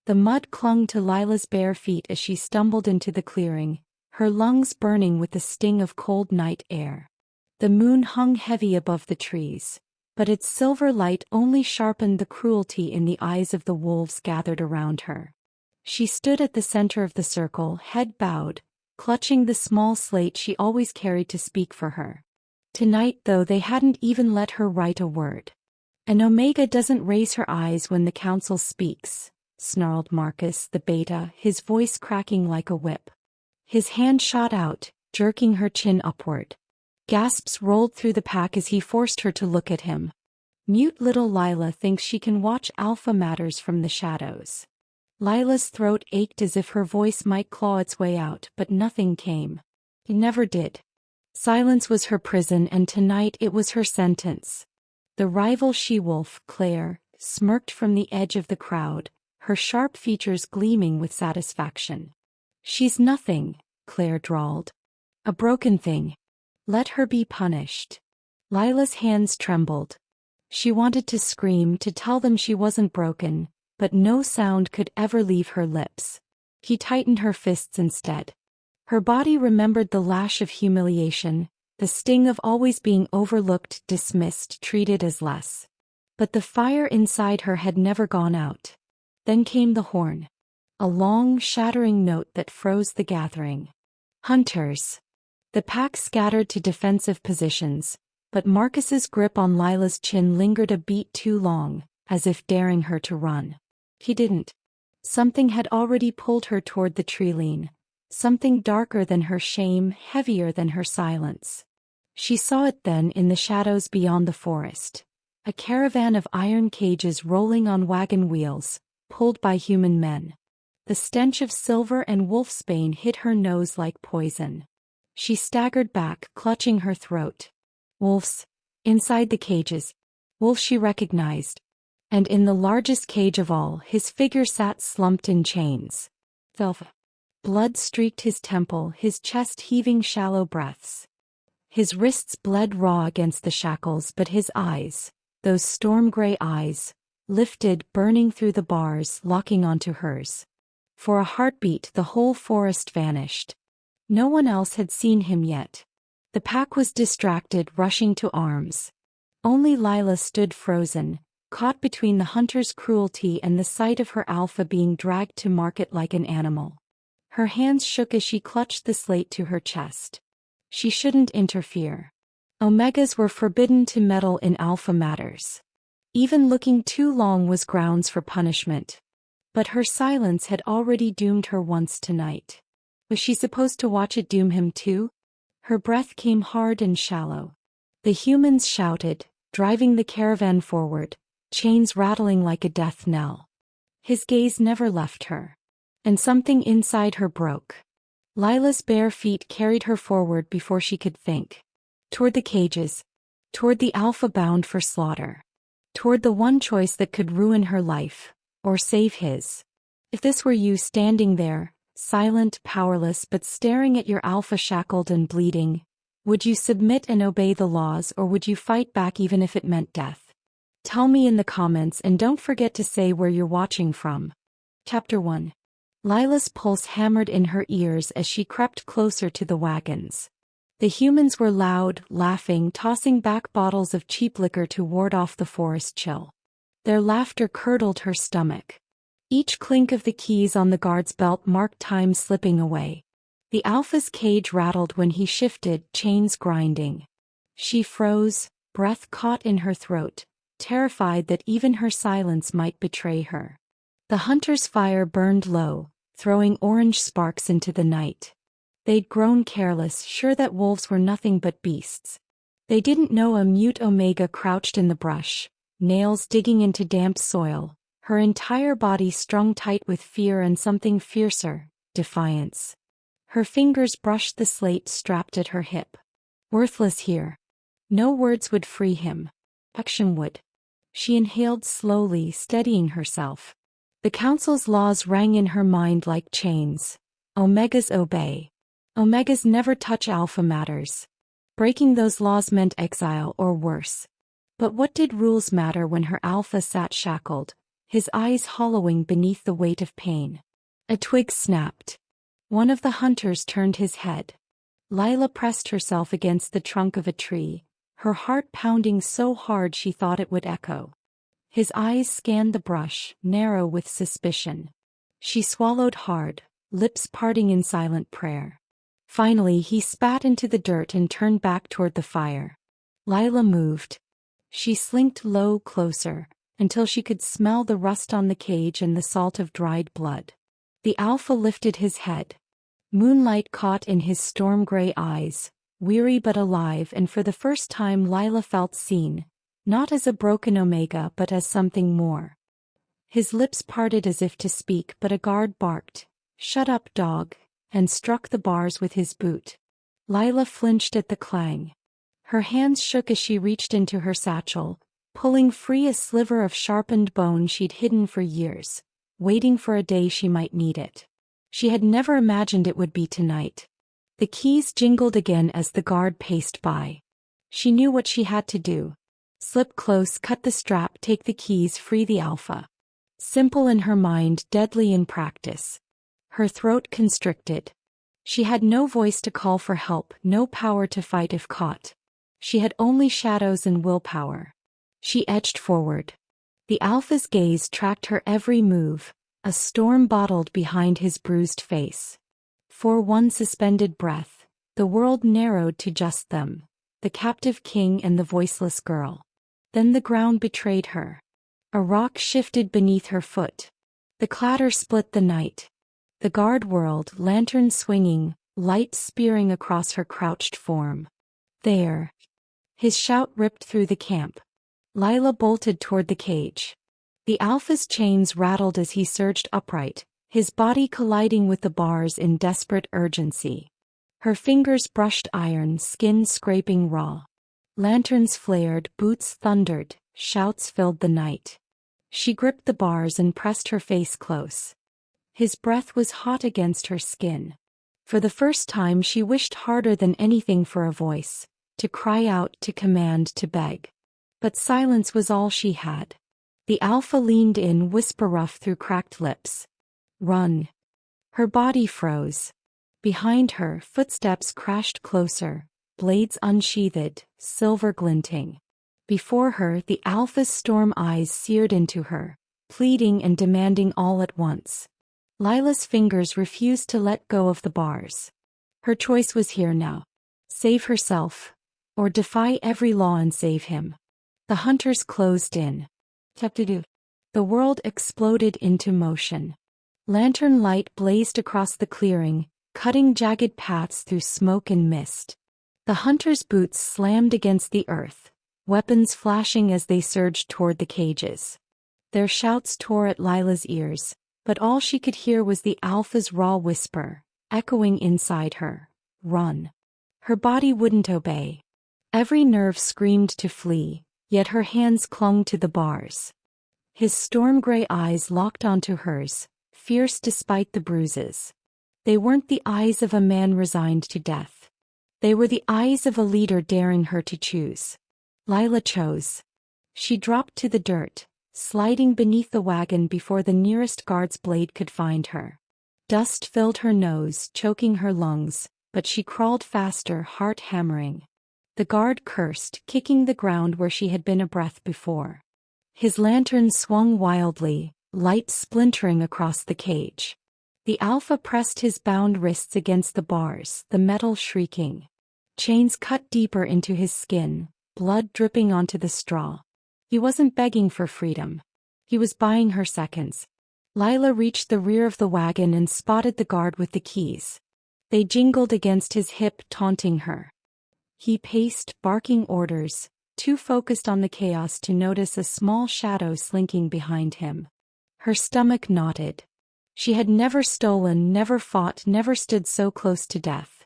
The mud clung to Lila's bare feet as she stumbled into the clearing, her lungs burning with the sting of cold night air. The moon hung heavy above the trees, but its silver light only sharpened the cruelty in the eyes of the wolves gathered around her. She stood at the center of the circle, head bowed, clutching the small slate she always carried to speak for her. Tonight, though, they hadn't even let her write a word. "An Omega doesn't raise her eyes when the council speaks," snarled Marcus the Beta, his voice cracking like a whip. His hand shot out, jerking her chin upward. Gasps rolled through the pack as he forced her to look at him. "Mute little Lila thinks she can watch alpha matters from the shadows." Lila's throat ached as if her voice might claw its way out, but nothing came. It never did. Silence was her prison, and tonight it was her sentence. The rival she-wolf, Claire, smirked from the edge of the crowd, her sharp features gleaming with satisfaction. "She's nothing," Claire drawled. "A broken thing. Let her be punished." Lila's hands trembled. She wanted to scream, to tell them she wasn't broken, but no sound could ever leave her lips. He tightened her fists instead. Her body remembered the lash of humiliation, the sting of always being overlooked, dismissed, treated as less. But the fire inside her had never gone out. Then came the horn. A long, shattering note that froze the gathering. "Hunters." The pack scattered to defensive positions, but Marcus's grip on Lila's chin lingered a beat too long, as if daring her to run. He didn't. Something had already pulled her toward the tree-line, something darker than her shame, heavier than her silence. She saw it then in the shadows beyond the forest. A caravan of iron cages rolling on wagon wheels, pulled by human men. The stench of silver and wolfsbane hit her nose like poison. She staggered back, clutching her throat. Wolves. Inside the cages. Wolves she recognized. And in the largest cage of all, his figure sat slumped in chains. Blood streaked his temple, his chest heaving shallow breaths. His wrists bled raw against the shackles, but his eyes, those storm-gray eyes, lifted, burning through the bars, locking onto hers. For a heartbeat, the whole forest vanished. No one else had seen him yet. The pack was distracted, rushing to arms. Only Lila stood frozen, caught between the hunter's cruelty and the sight of her alpha being dragged to market like an animal. Her hands shook as she clutched the slate to her chest. She shouldn't interfere. Omegas were forbidden to meddle in alpha matters. Even looking too long was grounds for punishment. But her silence had already doomed her once tonight. Was she supposed to watch it doom him too? Her breath came hard and shallow. The humans shouted, driving the caravan forward, chains rattling like a death knell. His gaze never left her. And something inside her broke. Lila's bare feet carried her forward before she could think. Toward the cages. Toward the alpha bound for slaughter. Toward the one choice that could ruin her life, or save his. If this were you standing there, silent, powerless, but staring at your alpha shackled and bleeding, would you submit and obey the laws, or would you fight back even if it meant death? Tell me in the comments, and don't forget to say where you're watching from. Chapter 1. Lila's pulse hammered in her ears as she crept closer to the wagons. The humans were loud, laughing, tossing back bottles of cheap liquor to ward off the forest chill. Their laughter curdled her stomach. Each clink of the keys on the guard's belt marked time slipping away. The alpha's cage rattled when he shifted, chains grinding. She froze, breath caught in her throat, terrified that even her silence might betray her. The hunter's fire burned low, throwing orange sparks into the night. They'd grown careless, sure that wolves were nothing but beasts. They didn't know a mute Omega crouched in the brush, nails digging into damp soil, her entire body strung tight with fear and something fiercer, defiance. Her fingers brushed the slate strapped at her hip. Worthless here. No words would free him. Action would. She inhaled slowly, steadying herself. The council's laws rang in her mind like chains. Omegas obey. Omegas never touch alpha matters. Breaking those laws meant exile or worse. But what did rules matter when her alpha sat shackled, his eyes hollowing beneath the weight of pain. A twig snapped. One of the hunters turned his head. Lila pressed herself against the trunk of a tree, her heart pounding so hard she thought it would echo. His eyes scanned the brush, narrow with suspicion. She swallowed hard, lips parting in silent prayer. Finally he spat into the dirt and turned back toward the fire. Lila moved. She slinked low closer, until she could smell the rust on the cage and the salt of dried blood. The alpha lifted his head. Moonlight caught in his storm-gray eyes, weary but alive, and for the first time Lila felt seen, not as a broken omega but as something more. His lips parted as if to speak, but a guard barked, "Shut up, dog," and struck the bars with his boot. Lila flinched at the clang. Her hands shook as she reached into her satchel, pulling free a sliver of sharpened bone she'd hidden for years, waiting for a day she might need it. She had never imagined it would be tonight. The keys jingled again as the guard paced by. She knew what she had to do. Slip close, cut the strap, take the keys, free the alpha. Simple in her mind, deadly in practice. Her throat constricted. She had no voice to call for help, no power to fight if caught. She had only shadows and willpower. She edged forward. The alpha's gaze tracked her every move, a storm bottled behind his bruised face. For one suspended breath, the world narrowed to just them, the captive king and the voiceless girl. Then the ground betrayed her. A rock shifted beneath her foot. The clatter split the night. The guard whirled, lantern swinging, light spearing across her crouched form. There! His shout ripped through the camp. Lila bolted toward the cage. The alpha's chains rattled as he surged upright, his body colliding with the bars in desperate urgency. Her fingers brushed iron, skin scraping raw. Lanterns flared, boots thundered, shouts filled the night. She gripped the bars and pressed her face close. His breath was hot against her skin. For the first time she wished harder than anything for a voice, to cry out, to command, to beg. But silence was all she had. The alpha leaned in, whisper rough through cracked lips. "Run." Her body froze. Behind her, footsteps crashed closer, blades unsheathed, silver glinting. Before her, the alpha's storm eyes seared into her, pleading and demanding all at once. Lila's fingers refused to let go of the bars. Her choice was here now. Save herself, or defy every law and save him. The hunters closed in. The world exploded into motion. Lantern light blazed across the clearing, cutting jagged paths through smoke and mist. The hunters' boots slammed against the earth, weapons flashing as they surged toward the cages. Their shouts tore at Lila's ears, but all she could hear was the alpha's raw whisper, echoing inside her. "Run." Her body wouldn't obey. Every nerve screamed to flee, yet her hands clung to the bars. His storm-gray eyes locked onto hers, fierce despite the bruises. They weren't the eyes of a man resigned to death. They were the eyes of a leader daring her to choose. Lila chose. She dropped to the dirt, sliding beneath the wagon before the nearest guard's blade could find her. Dust filled her nose, choking her lungs, but she crawled faster, heart hammering. The guard cursed, kicking the ground where she had been a breath before. His lantern swung wildly, light splintering across the cage. The alpha pressed his bound wrists against the bars, the metal shrieking. Chains cut deeper into his skin, blood dripping onto the straw. He wasn't begging for freedom. He was buying her seconds. Lila reached the rear of the wagon and spotted the guard with the keys. They jingled against his hip, taunting her. He paced, barking orders, too focused on the chaos to notice a small shadow slinking behind him. Her stomach knotted. She had never stolen, never fought, never stood so close to death.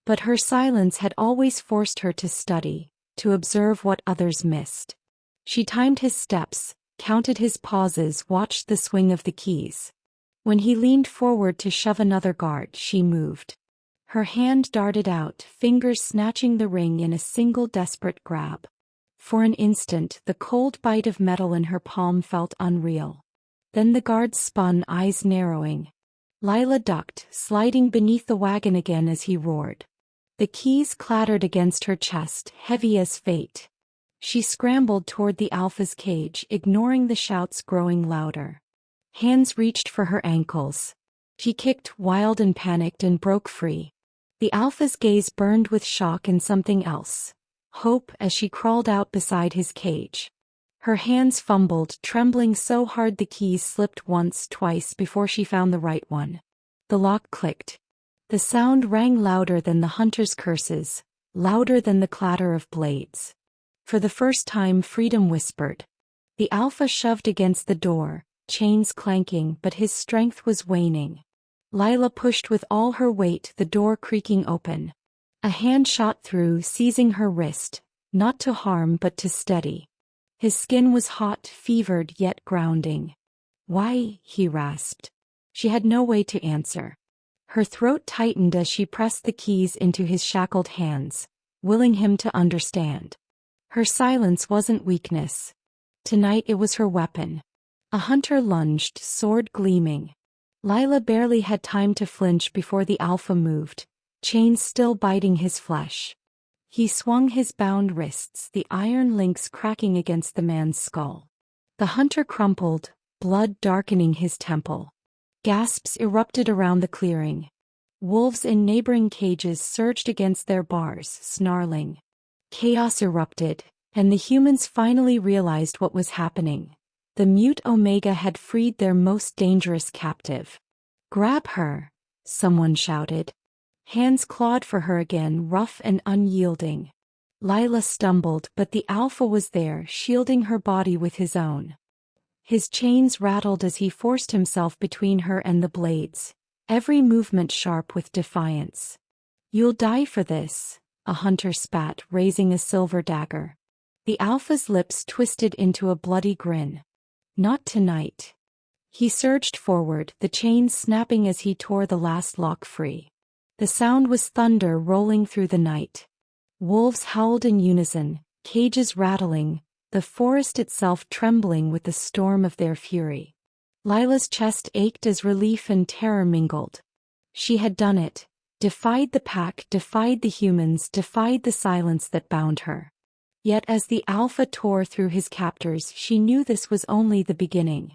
But her silence had always forced her to study, to observe what others missed. She timed his steps, counted his pauses, watched the swing of the keys. When he leaned forward to shove another guard, she moved. Her hand darted out, fingers snatching the ring in a single desperate grab. For an instant, the cold bite of metal in her palm felt unreal. Then the guards spun, eyes narrowing. Lila ducked, sliding beneath the wagon again as he roared. The keys clattered against her chest, heavy as fate. She scrambled toward the Alpha's cage, ignoring the shouts growing louder. Hands reached for her ankles. She kicked, wild and panicked, and broke free. The Alpha's gaze burned with shock and something else. Hope, as she crawled out beside his cage. Her hands fumbled, trembling so hard the keys slipped once, twice before she found the right one. The lock clicked. The sound rang louder than the hunter's curses, louder than the clatter of blades. For the first time, freedom whispered. The Alpha shoved against the door, chains clanking, but his strength was waning. Lila pushed with all her weight, the door creaking open. A hand shot through, seizing her wrist, not to harm but to steady. His skin was hot, fevered, yet grounding. "Why?" he rasped. She had no way to answer. Her throat tightened as she pressed the keys into his shackled hands, willing him to understand. Her silence wasn't weakness. Tonight it was her weapon. A hunter lunged, sword gleaming. Lila barely had time to flinch before the Alpha moved, chains still biting his flesh. He swung his bound wrists, the iron links cracking against the man's skull. The hunter crumpled, blood darkening his temple. Gasps erupted around the clearing. Wolves in neighboring cages surged against their bars, snarling. Chaos erupted, and the humans finally realized what was happening. The mute Omega had freed their most dangerous captive. "Grab her!" someone shouted. Hands clawed for her again, rough and unyielding. Lila stumbled, but the Alpha was there, shielding her body with his own. His chains rattled as he forced himself between her and the blades, every movement sharp with defiance. "You'll die for this," a hunter spat, raising a silver dagger. The Alpha's lips twisted into a bloody grin. "Not tonight." He surged forward, the chains snapping as he tore the last lock free. The sound was thunder rolling through the night. Wolves howled in unison, cages rattling, the forest itself trembling with the storm of their fury. Lila's chest ached as relief and terror mingled. She had done it, defied the pack, defied the humans, defied the silence that bound her. Yet as the Alpha tore through his captors, she knew this was only the beginning.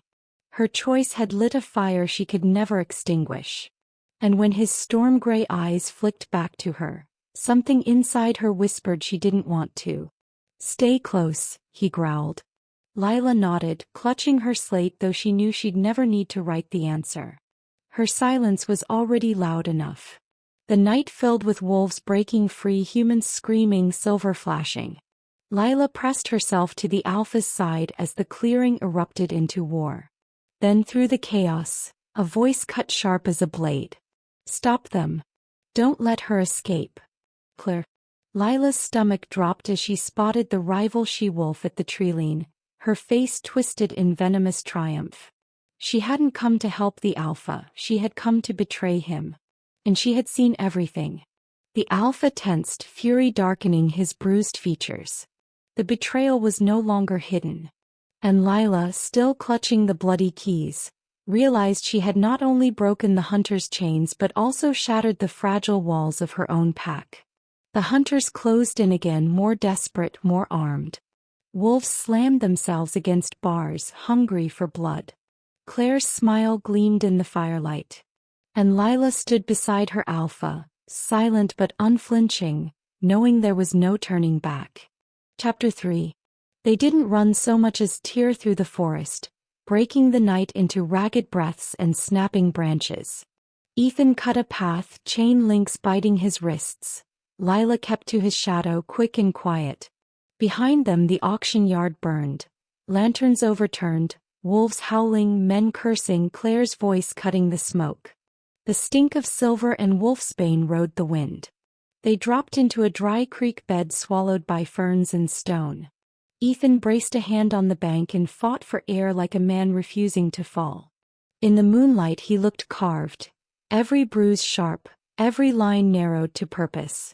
Her choice had lit a fire she could never extinguish. And when his storm-gray eyes flicked back to her, something inside her whispered she didn't want to. "Stay close," he growled. Lila nodded, clutching her slate, though she knew she'd never need to write the answer. Her silence was already loud enough. The night filled with wolves breaking free, humans screaming, silver flashing. Lila pressed herself to the Alpha's side as the clearing erupted into war. Then through the chaos, a voice cut sharp as a blade. "Stop them. Don't let her escape." Clear. Lila's stomach dropped as she spotted the rival she-wolf at the treeline, her face twisted in venomous triumph. She hadn't come to help the Alpha, she had come to betray him. And she had seen everything. The Alpha tensed, fury darkening his bruised features. The betrayal was no longer hidden. And Lila, still clutching the bloody keys, realized she had not only broken the hunter's chains but also shattered the fragile walls of her own pack. The hunters closed in again, more desperate, more armed. Wolves slammed themselves against bars, hungry for blood. Claire's smile gleamed in the firelight. And Lila stood beside her Alpha, silent but unflinching, knowing there was no turning back. Chapter 3. They didn't run so much as tear through the forest, breaking the night into ragged breaths and snapping branches. Ethan cut a path, chain links biting his wrists. Lila kept to his shadow, quick and quiet. Behind them the auction yard burned. Lanterns overturned, wolves howling, men cursing, Claire's voice cutting the smoke. The stink of silver and wolfsbane rode the wind. They dropped into a dry creek bed swallowed by ferns and stone. Ethan braced a hand on the bank and fought for air like a man refusing to fall. In the moonlight he looked carved, every bruise sharp, every line narrowed to purpose.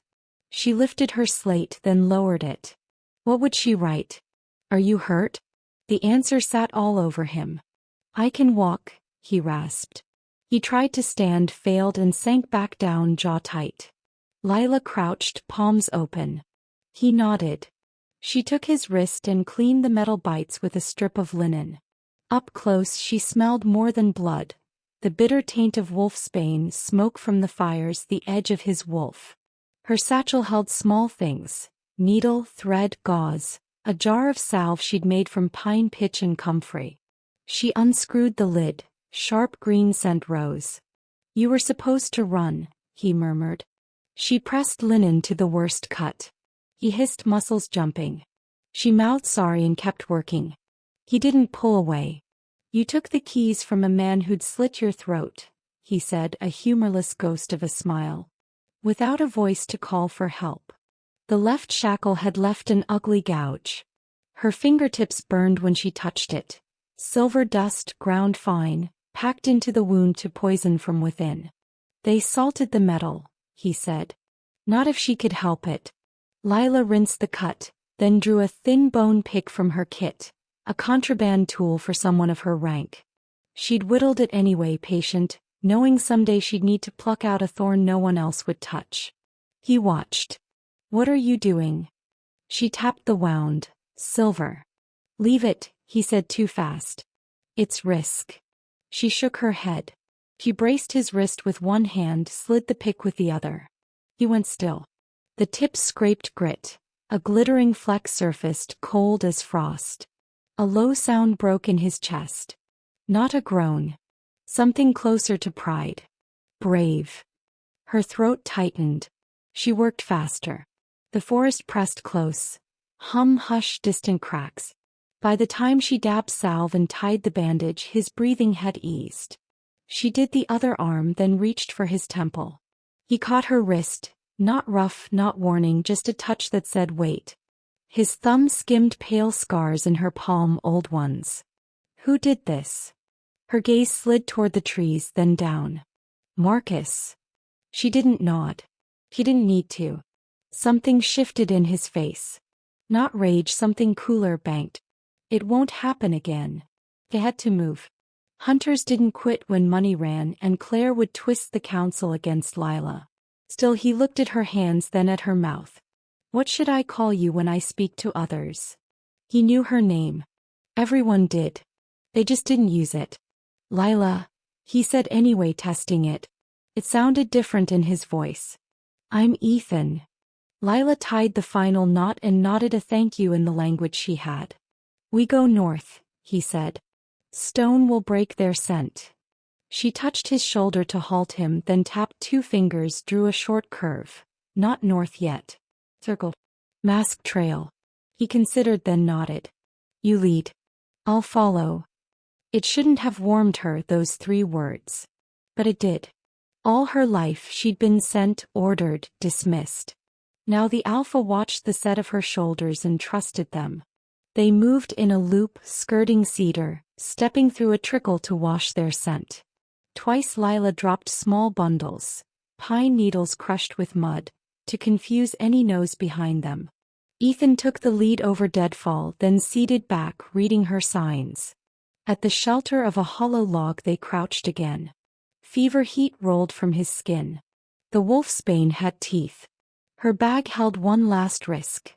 She lifted her slate, then lowered it. What would she write? "Are you hurt?" The answer sat all over him. I can walk, he rasped. He tried to stand, failed, and sank back down, jaw tight. Lila crouched, palms open. He nodded. She took his wrist and cleaned the metal bites with a strip of linen. Up close she smelled more than blood. The bitter taint of wolfsbane, smoke from the fires, the edge of his wolf. Her satchel held small things: needle, thread, gauze, a jar of salve she'd made from pine pitch and comfrey. She unscrewed the lid. Sharp green scent rose. You were supposed to run, he murmured. She pressed linen to the worst cut. He hissed, muscles jumping. She mouthed sorry and kept working. He didn't pull away. You took the keys from a man who'd slit your throat, he said, a humorless ghost of a smile. Without a voice to call for help. The left shackle had left an ugly gouge. Her fingertips burned when she touched it. Silver dust, ground fine, packed into the wound to poison from within. They salted the metal, he said. Not if she could help it. Lila rinsed the cut, then drew a thin bone pick from her kit, a contraband tool for someone of her rank. She'd whittled it anyway, patient, knowing someday she'd need to pluck out a thorn no one else would touch. He watched. What are you doing? She tapped the wound. Silver. Leave it, he said too fast. It's risk. She shook her head. She braced his wrist with one hand, slid the pick with the other. He went still. The tip scraped grit. A glittering fleck surfaced, cold as frost. A low sound broke in his chest. Not a groan. Something closer to pride. Brave. Her throat tightened. She worked faster. The forest pressed close. Hum, hush, distant cracks. By the time she dabbed salve and tied the bandage, his breathing had eased. She did the other arm, then reached for his temple. He caught her wrist, not rough, not warning, just a touch that said wait. His thumb skimmed pale scars in her palm, old ones. Who did this? Her gaze slid toward the trees, then down. Marcus. She didn't nod. He didn't need to. Something shifted in his face. Not rage, something cooler banked. It won't happen again. They had to move. Hunters didn't quit when money ran, and Claire would twist the council against Lila. Still, he looked at her hands, then at her mouth. What should I call you when I speak to others? He knew her name. Everyone did. They just didn't use it. Lila, he said anyway, testing it. It sounded different in his voice. I'm Ethan. Lila tied the final knot and nodded a thank you in the language she had. We go north, he said. Stone will break their scent. She touched his shoulder to halt him, then tapped two fingers, drew a short curve. Not north yet. Circled. Mask trail. He considered, then nodded. You lead. I'll follow. It shouldn't have warmed her, those 3 words. But it did. All her life she'd been sent, ordered, dismissed. Now the alpha watched the set of her shoulders and trusted them. They moved in a loop, skirting cedar, stepping through a trickle to wash their scent. Twice Lila dropped small bundles, pine needles crushed with mud, to confuse any nose behind them. Ethan took the lead over deadfall, then ceded back, reading her signs. At the shelter of a hollow log they crouched again. Fever heat rolled from his skin. The wolfsbane had teeth. Her bag held one last risk.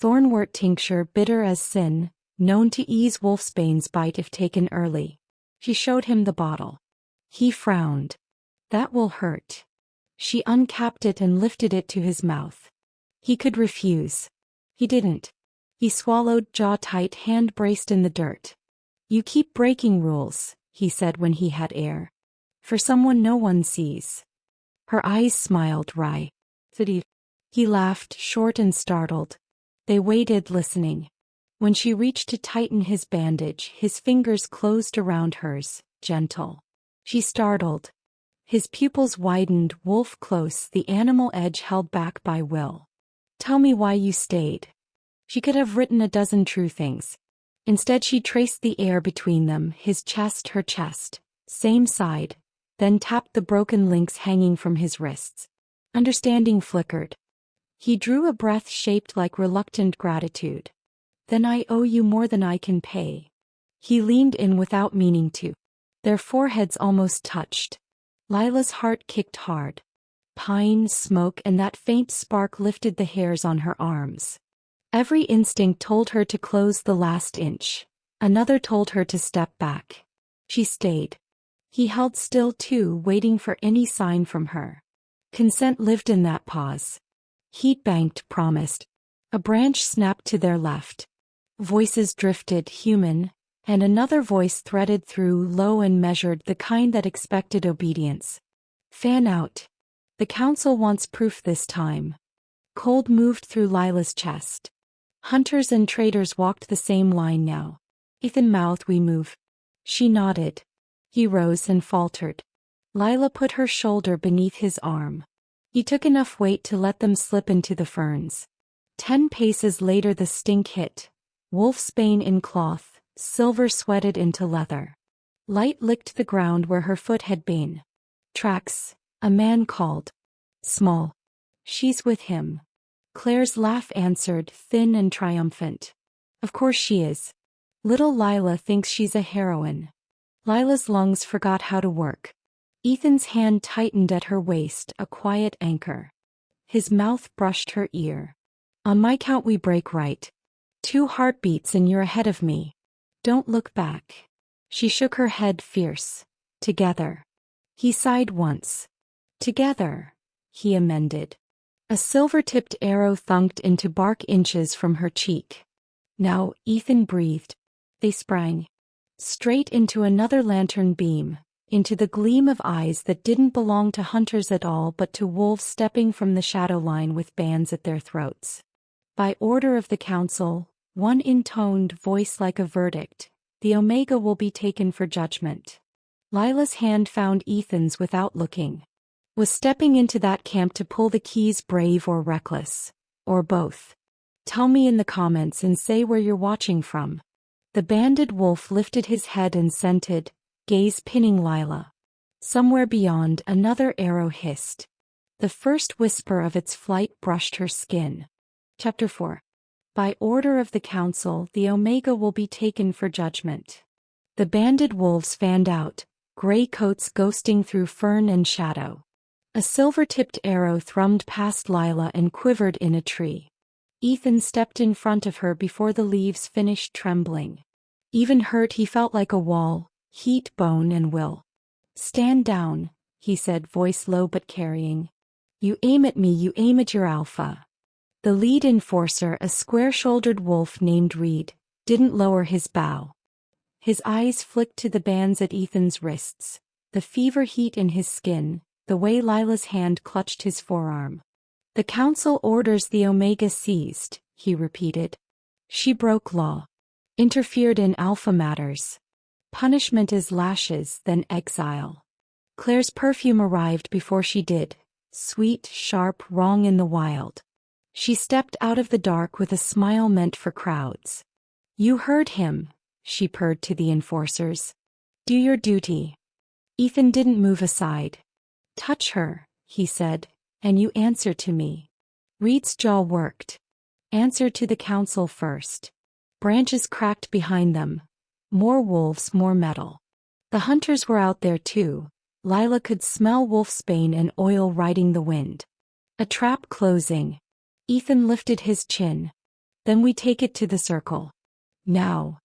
Thornwort tincture, bitter as sin, known to ease wolfsbane's bite if taken early. She showed him the bottle. He frowned. That will hurt. She uncapped it and lifted it to his mouth. He could refuse. He didn't. He swallowed, jaw tight, hand braced in the dirt. You keep breaking rules, he said when he had air. For someone no one sees. Her eyes smiled wry. He laughed, short and startled. They waited, listening. When she reached to tighten his bandage, his fingers closed around hers, gentle. She startled. His pupils widened, wolf close, the animal edge held back by will. Tell me why you stayed. She could have written a dozen true things. Instead she traced the air between them, his chest, her chest. Same side. Then tapped the broken links hanging from his wrists. Understanding flickered. He drew a breath shaped like reluctant gratitude. Then I owe you more than I can pay. He leaned in without meaning to. Their foreheads almost touched. Lila's heart kicked hard. Pine, smoke, and that faint spark lifted the hairs on her arms. Every instinct told her to close the last inch. Another told her to step back. She stayed. He held still too, waiting for any sign from her. Consent lived in that pause. Heat banked, promised. A branch snapped to their left. Voices drifted, human, and another voice threaded through, low and measured, the kind that expected obedience. Fan out. The council wants proof this time. Cold moved through Lila's chest. Hunters and traders walked the same line now. Ethan mouthed, "We move." She nodded. He rose and faltered. Lila put her shoulder beneath his arm. He took enough weight to let them slip into the ferns. 10 paces later the stink hit. Wolfsbane in cloth, silver sweated into leather. Light licked the ground where her foot had been. Tracks, a man called. Small. She's with him. Claire's laugh answered, thin and triumphant. Of course she is. Little Lila thinks she's a heroine. Lila's lungs forgot how to work. Ethan's hand tightened at her waist, a quiet anchor. His mouth brushed her ear. On my count we break right. 2 heartbeats and you're ahead of me. Don't look back. She shook her head, fierce. Together. He sighed once. Together, he amended. A silver-tipped arrow thunked into bark inches from her cheek. Now, Ethan breathed. They sprang. Straight into another lantern beam, into the gleam of eyes that didn't belong to hunters at all but to wolves stepping from the shadow line with bands at their throats. By order of the council, one intoned voice like a verdict, the Omega will be taken for judgment. Lila's hand found Ethan's without looking. Was stepping into that camp to pull the keys brave or reckless? Or both? Tell me in the comments and say where you're watching from. The banded wolf lifted his head and scented, gaze pinning Lila. Somewhere beyond, another arrow hissed. The first whisper of its flight brushed her skin. Chapter 4. By order of the council, the Omega will be taken for judgment. The banded wolves fanned out, gray coats ghosting through fern and shadow. A silver-tipped arrow thrummed past Lila and quivered in a tree. Ethan stepped in front of her before the leaves finished trembling. Even hurt, he felt like a wall, heat, bone, and will. Stand down, he said, voice low but carrying. You aim at me, you aim at your alpha. The lead enforcer, a square-shouldered wolf named Rite, didn't lower his bow. His eyes flicked to the bands at Ethan's wrists, the fever heat in his skin, the way Lila's hand clutched his forearm. The council orders the Omega seized, he repeated. She broke law. Interfered in alpha matters. Punishment is lashes, then exile. Claire's perfume arrived before she did, sweet, sharp, wrong in the wild. She stepped out of the dark with a smile meant for crowds. You heard him, she purred to the enforcers. Do your duty. Ethan didn't move aside. Touch her, he said, and you answer to me. Rite's jaw worked. Answer to the council first. Branches cracked behind them. More wolves, more metal. The hunters were out there too. Lila could smell wolfsbane and oil riding the wind. A trap closing. Ethan lifted his chin. Then we take it to the circle. Now.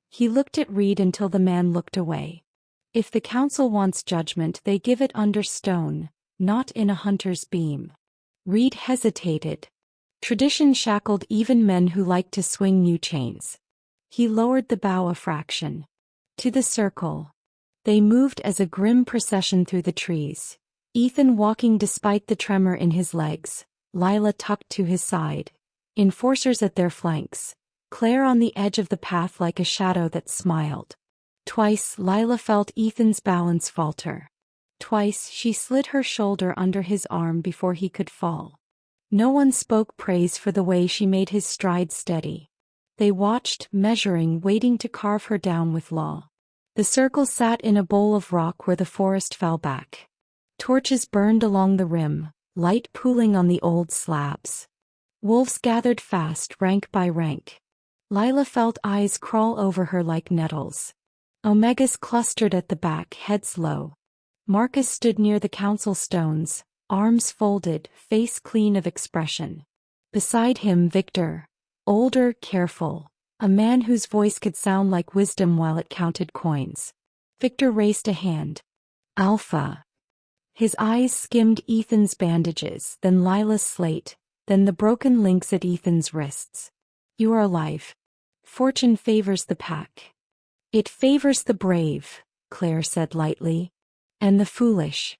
He looked at Rite until the man looked away. If the council wants judgment, they give it under stone, not in a hunter's beam. Rite hesitated. Tradition shackled even men who like to swing new chains. He lowered the bow a fraction. To the circle. They moved as a grim procession through the trees. Ethan walking despite the tremor in his legs, Lila tucked to his side. Enforcers at their flanks. Claire on the edge of the path like a shadow that smiled. Twice Lila felt Ethan's balance falter. Twice she slid her shoulder under his arm before he could fall. No one spoke praise for the way she made his stride steady. They watched, measuring, waiting to carve her down with law. The circle sat in a bowl of rock where the forest fell back. Torches burned along the rim, light pooling on the old slabs. Wolves gathered fast, rank by rank. Lila felt eyes crawl over her like nettles. Omegas clustered at the back, heads low. Marcus stood near the council stones, arms folded, face clean of expression. Beside him Victor, older, careful, a man whose voice could sound like wisdom while it counted coins. Victor raised a hand. Alpha. His eyes skimmed Ethan's bandages, then Lila's slate, then the broken links at Ethan's wrists. You are alive. Fortune favors the pack. It favors the brave, Claire said lightly. And the foolish.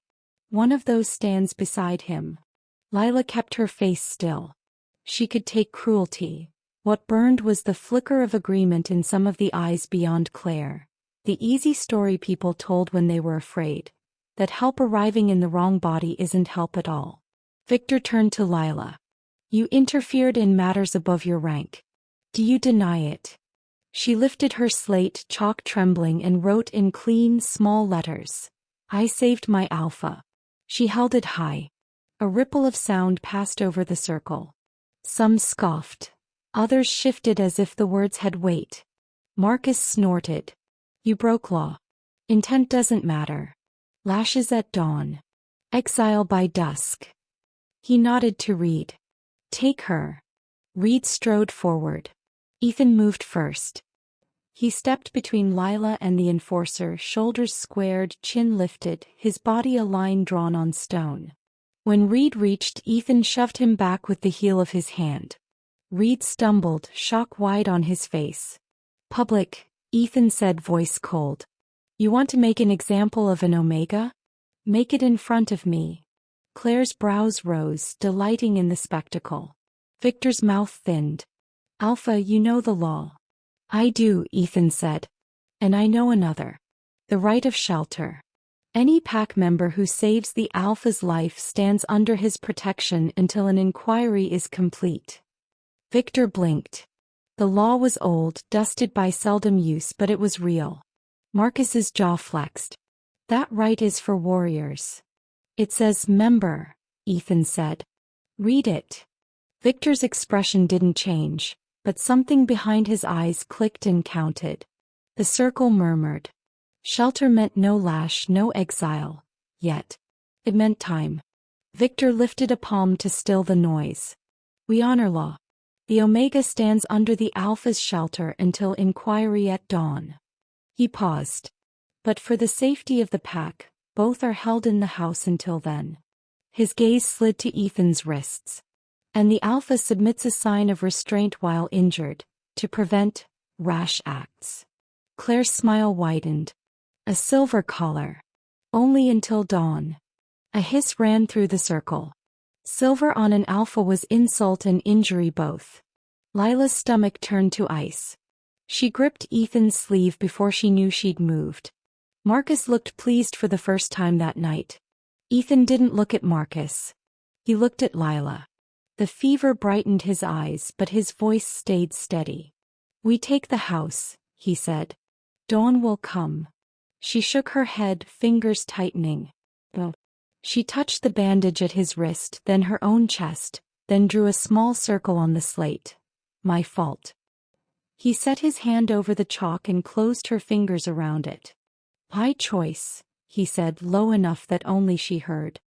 One of those stands beside him. Lila kept her face still. She could take cruelty. What burned was the flicker of agreement in some of the eyes beyond Claire. The easy story people told when they were afraid. That help arriving in the wrong body isn't help at all. Victor turned to Lila. You interfered in matters above your rank. Do you deny it? She lifted her slate, chalk trembling, and wrote in clean, small letters. I saved my Alpha. She held it high. A ripple of sound passed over the circle. Some scoffed. Others shifted as if the words had weight. Marcus snorted. You broke law. Intent doesn't matter. Lashes at dawn. Exile by dusk. He nodded to Reed. Take her. Reed strode forward. Ethan moved first. He stepped between Lila and the enforcer, shoulders squared, chin lifted, his body a line drawn on stone. When Reed reached, Ethan shoved him back with the heel of his hand. Reed stumbled, shock wide on his face. Public, Ethan said, voice cold. You want to make an example of an Omega? Make it in front of me. Claire's brows rose, delighting in the spectacle. Victor's mouth thinned. Alpha, you know the law. I do, Ethan said. And I know another. The right of shelter. Any pack member who saves the Alpha's life stands under his protection until an inquiry is complete. Victor blinked. The law was old, dusted by seldom use, but it was real. Marcus's jaw flexed. That right is for warriors. It says member, Ethan said. Read it. Victor's expression didn't change, but something behind his eyes clicked and counted. The circle murmured. Shelter meant no lash, no exile. Yet. It meant time. Victor lifted a palm to still the noise. We honor law. The Omega stands under the Alpha's shelter until inquiry at dawn. He paused. But for the safety of the pack, both are held in the house until then. His gaze slid to Ethan's wrists. And the Alpha submits a sign of restraint while injured, to prevent rash acts. Claire's smile widened. A silver collar. Only until dawn. A hiss ran through the circle. Silver on an Alpha was insult and injury both. Lila's stomach turned to ice. She gripped Ethan's sleeve before she knew she'd moved. Marcus looked pleased for the first time that night. Ethan didn't look at Marcus. He looked at Lila. The fever brightened his eyes, but his voice stayed steady. We take the house, he said. Dawn will come. She shook her head, fingers tightening. Oh. She touched the bandage at his wrist, then her own chest, then drew a small circle on the slate. My fault. He set his hand over the chalk and closed her fingers around it. Pie choice, he said, low enough that only she heard.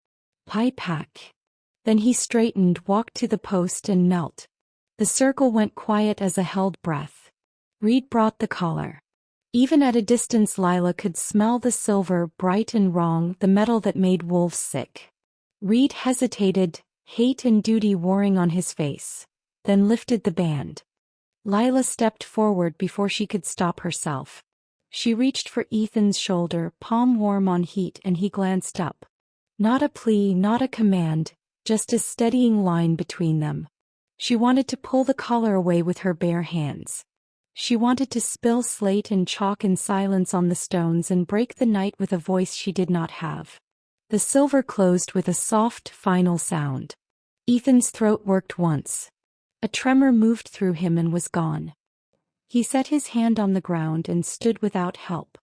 Pie pack. Then he straightened, walked to the post and knelt. The circle went quiet as a held breath. Reed brought the collar. Even at a distance Lila could smell the silver, bright and wrong, the metal that made wolves sick. Reed hesitated, hate and duty warring on his face, then lifted the band. Lila stepped forward before she could stop herself. She reached for Ethan's shoulder, palm warm on heat, and he glanced up. Not a plea, not a command, just a steadying line between them. She wanted to pull the collar away with her bare hands. She wanted to spill slate and chalk in silence on the stones and break the night with a voice she did not have. The silver closed with a soft, final sound. Ethan's throat worked once. A tremor moved through him and was gone. He set his hand on the ground and stood without help.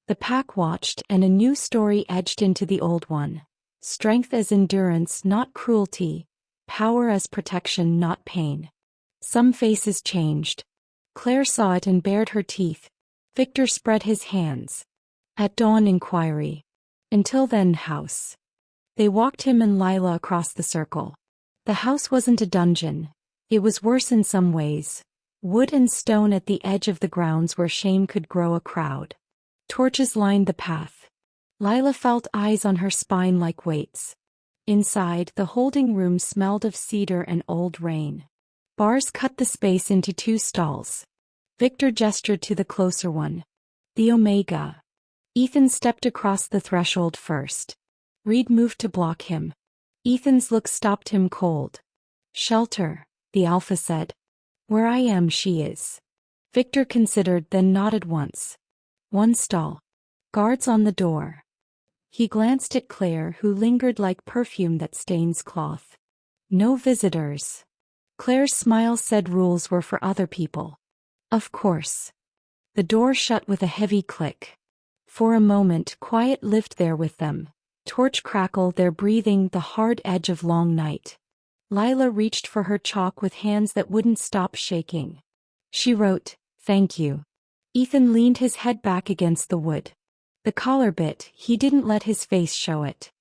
The pack watched, and a new story edged into the old one. Strength as endurance, not cruelty. Power as protection, not pain. Some faces changed. Claire saw it and bared her teeth. Victor spread his hands. At dawn, inquiry. Until then, house. They walked him and Lila across the circle. The house wasn't a dungeon. It was worse in some ways. Wood and stone at the edge of the grounds where shame could grow a crowd. Torches lined the path. Lila felt eyes on her spine like weights. Inside, the holding room smelled of cedar and old rain. Bars cut the space into two stalls. Victor gestured to the closer one. The Omega. Ethan stepped across the threshold first. Reed moved to block him. Ethan's look stopped him cold. Shelter, the Alpha said. Where I am, she is. Victor considered, then nodded once. One stall. Guards on the door. He glanced at Claire, who lingered like perfume that stains cloth. No visitors. Claire's smile said rules were for other people. Of course. The door shut with a heavy click. For a moment, quiet lived there with them. Torch crackle, their breathing, the hard edge of long night. Lila reached for her chalk with hands that wouldn't stop shaking. She wrote, "Thank you." Ethan leaned his head back against the wood. The collar bit, he didn't let his face show it.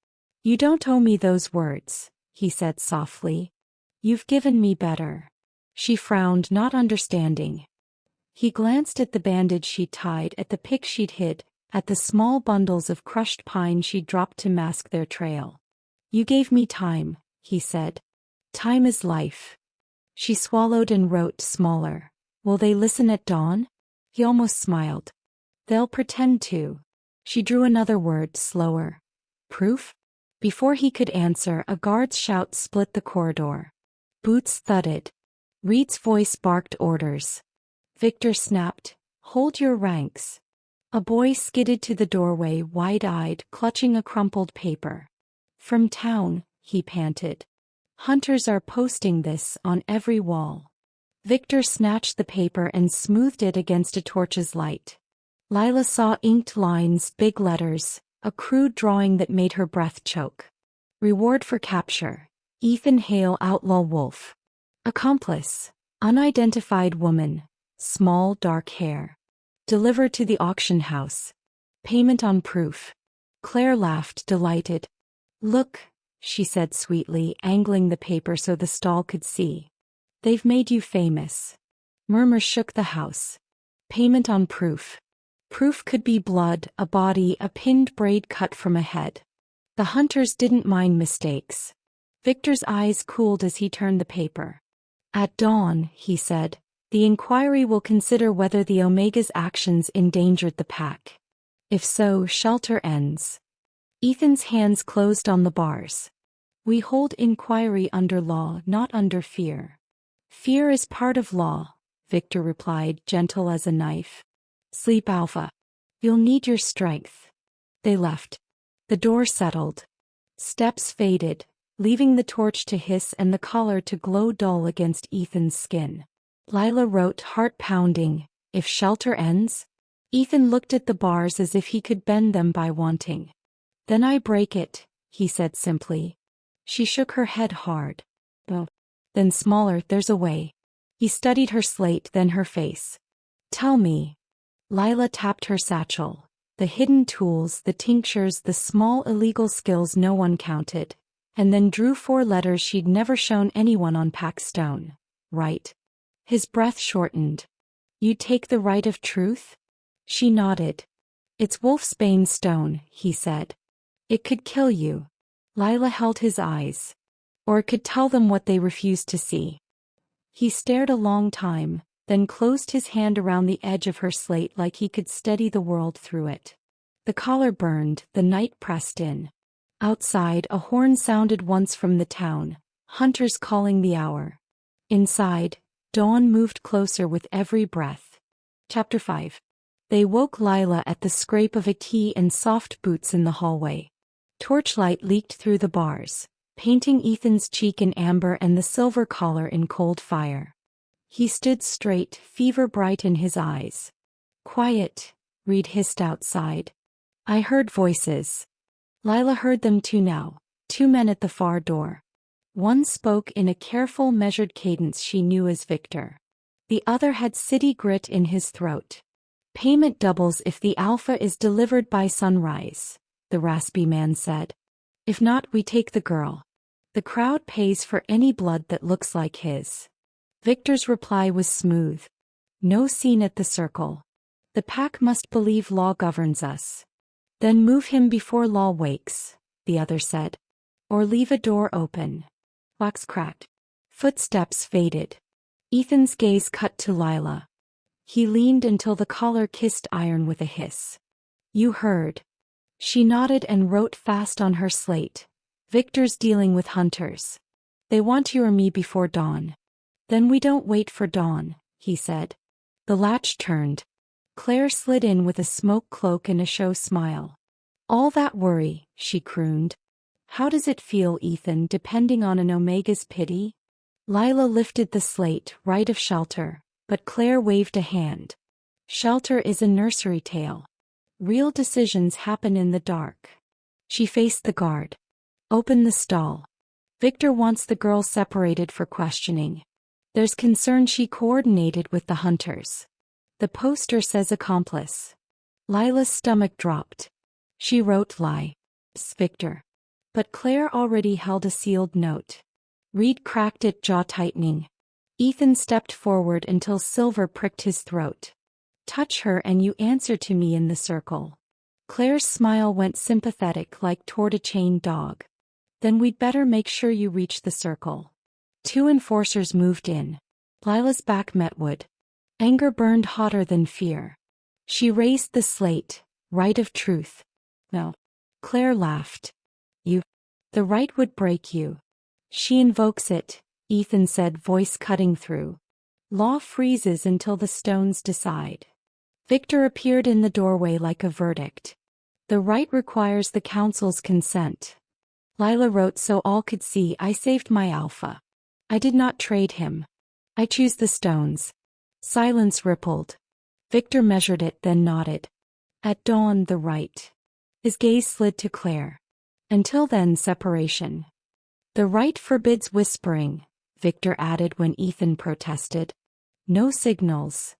"You don't owe me those words," he said softly. "You've given me better." She frowned, not understanding. He glanced at the bandage she'd tied, at the pick she'd hid, at the small bundles of crushed pine she'd dropped to mask their trail. "You gave me time," he said. "Time is life." She swallowed and wrote smaller. "Will they listen at dawn?" He almost smiled. "They'll pretend to." She drew another word, slower. "Proof?" Before he could answer, a guard's shout split the corridor. Boots thudded. Reed's voice barked orders. Victor snapped, "Hold your ranks." A boy skidded to the doorway, wide-eyed, clutching a crumpled paper. "From town," he panted. "Hunters are posting this on every wall." Victor snatched the paper and smoothed it against a torch's light. Lila saw inked lines, big letters, a crude drawing that made her breath choke. Reward for capture. Ethan Hale, outlaw wolf. Accomplice. Unidentified woman. Small dark hair. Deliver to the auction house. Payment on proof. Claire laughed, delighted. "Look," she said sweetly, angling the paper so the stall could see. "They've made you famous." Murmurs shook the house. Payment on proof. Proof could be blood, a body, a pinned braid cut from a head. The hunters didn't mind mistakes. Victor's eyes cooled as he turned the paper. "At dawn," he said, "the inquiry will consider whether the Omega's actions endangered the pack. If so, shelter ends." Ethan's hands closed on the bars. "We hold inquiry under law, not under fear." "Fear is part of law," Victor replied, gentle as a knife. "Sleep, Alpha. You'll need your strength." They left. The door settled. Steps faded, leaving the torch to hiss and the collar to glow dull against Ethan's skin. Lila wrote, heart pounding, "If shelter ends?" Ethan looked at the bars as if he could bend them by wanting. "Then I break it," he said simply. She shook her head hard. "Oh." Then smaller, "There's a way." He studied her slate, then her face. "Tell me." Lila tapped her satchel. The hidden tools, the tinctures, the small illegal skills no one counted, and then drew 4 letters she'd never shown anyone on packed stone. Rite. His breath shortened. "You take the right of truth?" She nodded. "It's wolfsbane stone," he said. "It could kill you." Lila held his eyes. "Or it could tell them what they refused to see." He stared a long time, then closed his hand around the edge of her slate like he could steady the world through it. The collar burned, the night pressed in. Outside, a horn sounded once from the town, hunters calling the hour. Inside, dawn moved closer with every breath. Chapter 5. They woke Lila at the scrape of a key and soft boots in the hallway. Torchlight leaked through the bars, painting Ethan's cheek in amber and the silver collar in cold fire. He stood straight, fever bright in his eyes. "Quiet," Reed hissed outside. "I heard voices." Lila heard them too now, 2 men at the far door. One spoke in a careful, measured cadence she knew as Victor. The other had city grit in his throat. Payment doubles if the alpha is delivered by sunrise, the raspy man said. If not, we take the girl. The crowd pays for any blood that looks like his. Victor's reply was smooth. No scene at the circle. The pack must believe law governs us. Then move him before law wakes, the other said. Or leave a door open. Wax cracked. Footsteps faded. Ethan's gaze cut to Lila. He leaned until the collar kissed iron with a hiss. You heard. She nodded and wrote fast on her slate. Victor's dealing with hunters. They want you or me before dawn. Then we don't wait for dawn, he said. The latch turned. Claire slid in with a smoke cloak and a show smile. All that worry, she crooned. How does it feel, Ethan, depending on an Omega's pity? Lila lifted the slate, Rite of Shelter, but Claire waved a hand. Shelter is a nursery tale. Real decisions happen in the dark. She faced the guard. Open the stall. Victor wants the girl separated for questioning. There's concern she coordinated with the hunters. The poster says accomplice. Lila's stomach dropped. She wrote lie. Victor. But Claire already held a sealed note. Reed cracked it, jaw tightening. Ethan stepped forward until silver pricked his throat. Touch her and you answer to me in the circle. Claire's smile went sympathetic like toward a chained dog. Then we'd better make sure you reach the circle. 2 enforcers moved in. Lila's back met wood. Anger burned hotter than fear. She raised the slate, Rite of Truth. No. Claire laughed. You. The right would break you. She invokes it, Ethan said, voice cutting through. Law freezes until the stones decide. Victor appeared in the doorway like a verdict. The right requires the council's consent. Lila wrote so all could see, I saved my alpha. I did not trade him. I choose the stones. Silence rippled. Victor measured it, then nodded. At dawn, the right. His gaze slid to Claire. Until then, separation. The right forbids whispering, Victor added when Ethan protested. No signals.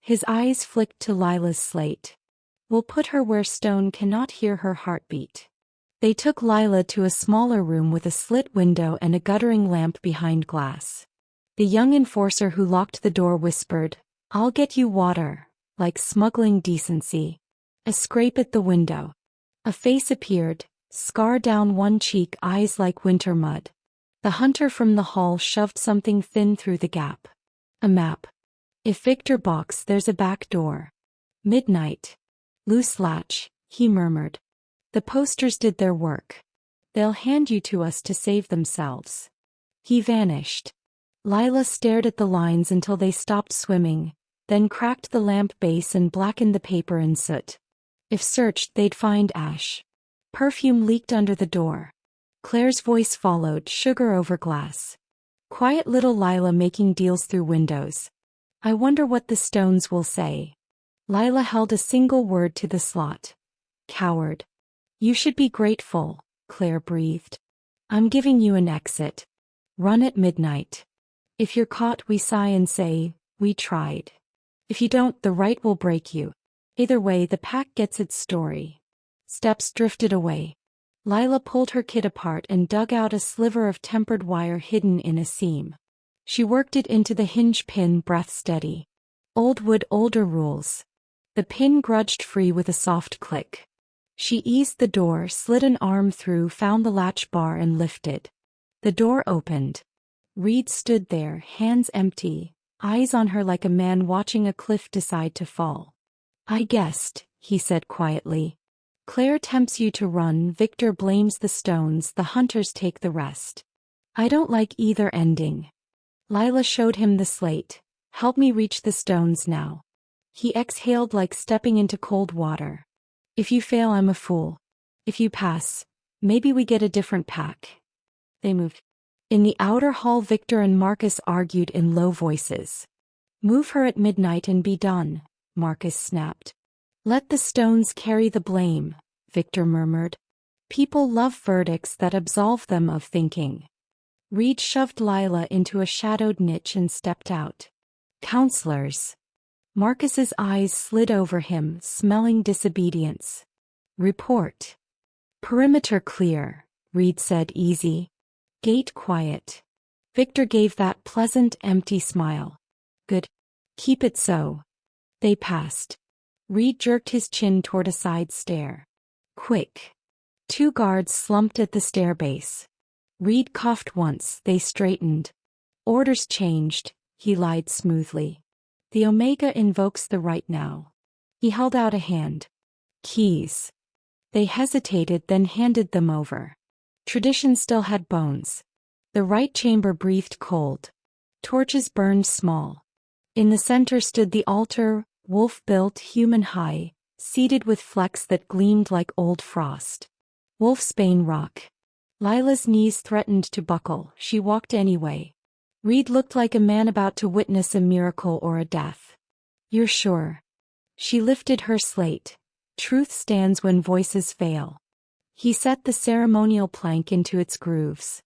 His eyes flicked to Lila's slate. We'll put her where stone cannot hear her heartbeat. They took Lila to a smaller room with a slit window and a guttering lamp behind glass. The young enforcer who locked the door whispered, I'll get you water, like smuggling decency. A scrape at the window. A face appeared, scar down one cheek, eyes like winter mud. The hunter from the hall shoved something thin through the gap. A map. If Victor balks, there's a back door. Midnight. Loose latch, he murmured. The posters did their work. They'll hand you to us to save themselves. He vanished. Lila stared at the lines until they stopped swimming, then cracked the lamp base and blackened the paper in soot. If searched, they'd find ash. Perfume leaked under the door. Claire's voice followed, sugar over glass. Quiet little Lila making deals through windows. I wonder what the stones will say. Lila held a single word to the slot. Coward. You should be grateful, Claire breathed. I'm giving you an exit. Run at midnight. If you're caught, we sigh and say, we tried. If you don't, the right will break you. Either way, the pack gets its story. Steps drifted away. Lila pulled her kit apart and dug out a sliver of tempered wire hidden in a seam. She worked it into the hinge pin, breath steady. Old wood, older rules. The pin grudged free with a soft click. She eased the door, slid an arm through, found the latch bar and lifted. The door opened. Reed stood there, hands empty, eyes on her like a man watching a cliff decide to fall. I guessed, he said quietly. Claire tempts you to run, Victor blames the stones, the hunters take the rest. I don't like either ending. Lila showed him the slate. Help me reach the stones now. He exhaled like stepping into cold water. If you fail, I'm a fool. If you pass, maybe we get a different pack. They moved. In the outer hall, Victor and Marcus argued in low voices. Move her at midnight and be done, Marcus snapped. Let the stones carry the blame, Victor murmured. People love verdicts that absolve them of thinking. Reed shoved Lila into a shadowed niche and stepped out. Counselors. Marcus's eyes slid over him, smelling disobedience. Report. Perimeter clear, Reed said, easy. Gate quiet. Victor gave that pleasant, empty smile. Good. Keep it so. They passed. Reed jerked his chin toward a side stair. Quick. 2 guards slumped at the stair base. Reed coughed once, they straightened. Orders changed, he lied smoothly. The Omega invokes the Rite now. He held out a hand. Keys. They hesitated, then handed them over. Tradition still had bones. The Rite chamber breathed cold. Torches burned small. In the center stood the altar, wolf-built, human-high, seated with flecks that gleamed like old frost. Wolfsbane rock. Lila's knees threatened to buckle, she walked anyway. Reed looked like a man about to witness a miracle or a death. You're sure? She lifted her slate. Truth stands when voices fail. He set the ceremonial plank into its grooves.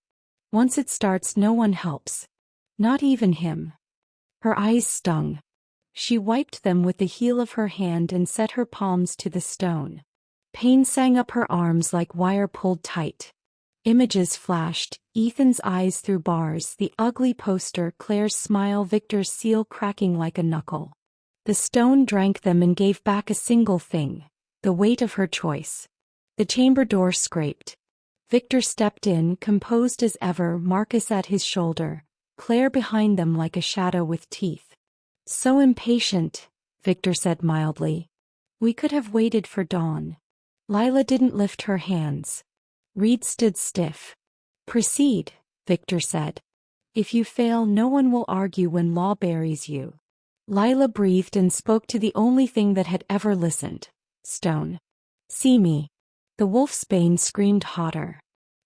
Once it starts, no one helps. Not even him. Her eyes stung. She wiped them with the heel of her hand and set her palms to the stone. Pain sang up her arms like wire pulled tight. Images flashed, Ethan's eyes through bars, the ugly poster, Claire's smile, Victor's seal cracking like a knuckle. The stone drank them and gave back a single thing, the weight of her choice. The chamber door scraped. Victor stepped in, composed as ever, Marcus at his shoulder, Claire behind them like a shadow with teeth. So impatient, Victor said mildly. We could have waited for dawn. Lila didn't lift her hands. Reed stood stiff. Proceed, Victor said. If you fail, no one will argue when law buries you. Lila breathed and spoke to the only thing that had ever listened. Stone. See me. The wolfsbane screamed hotter.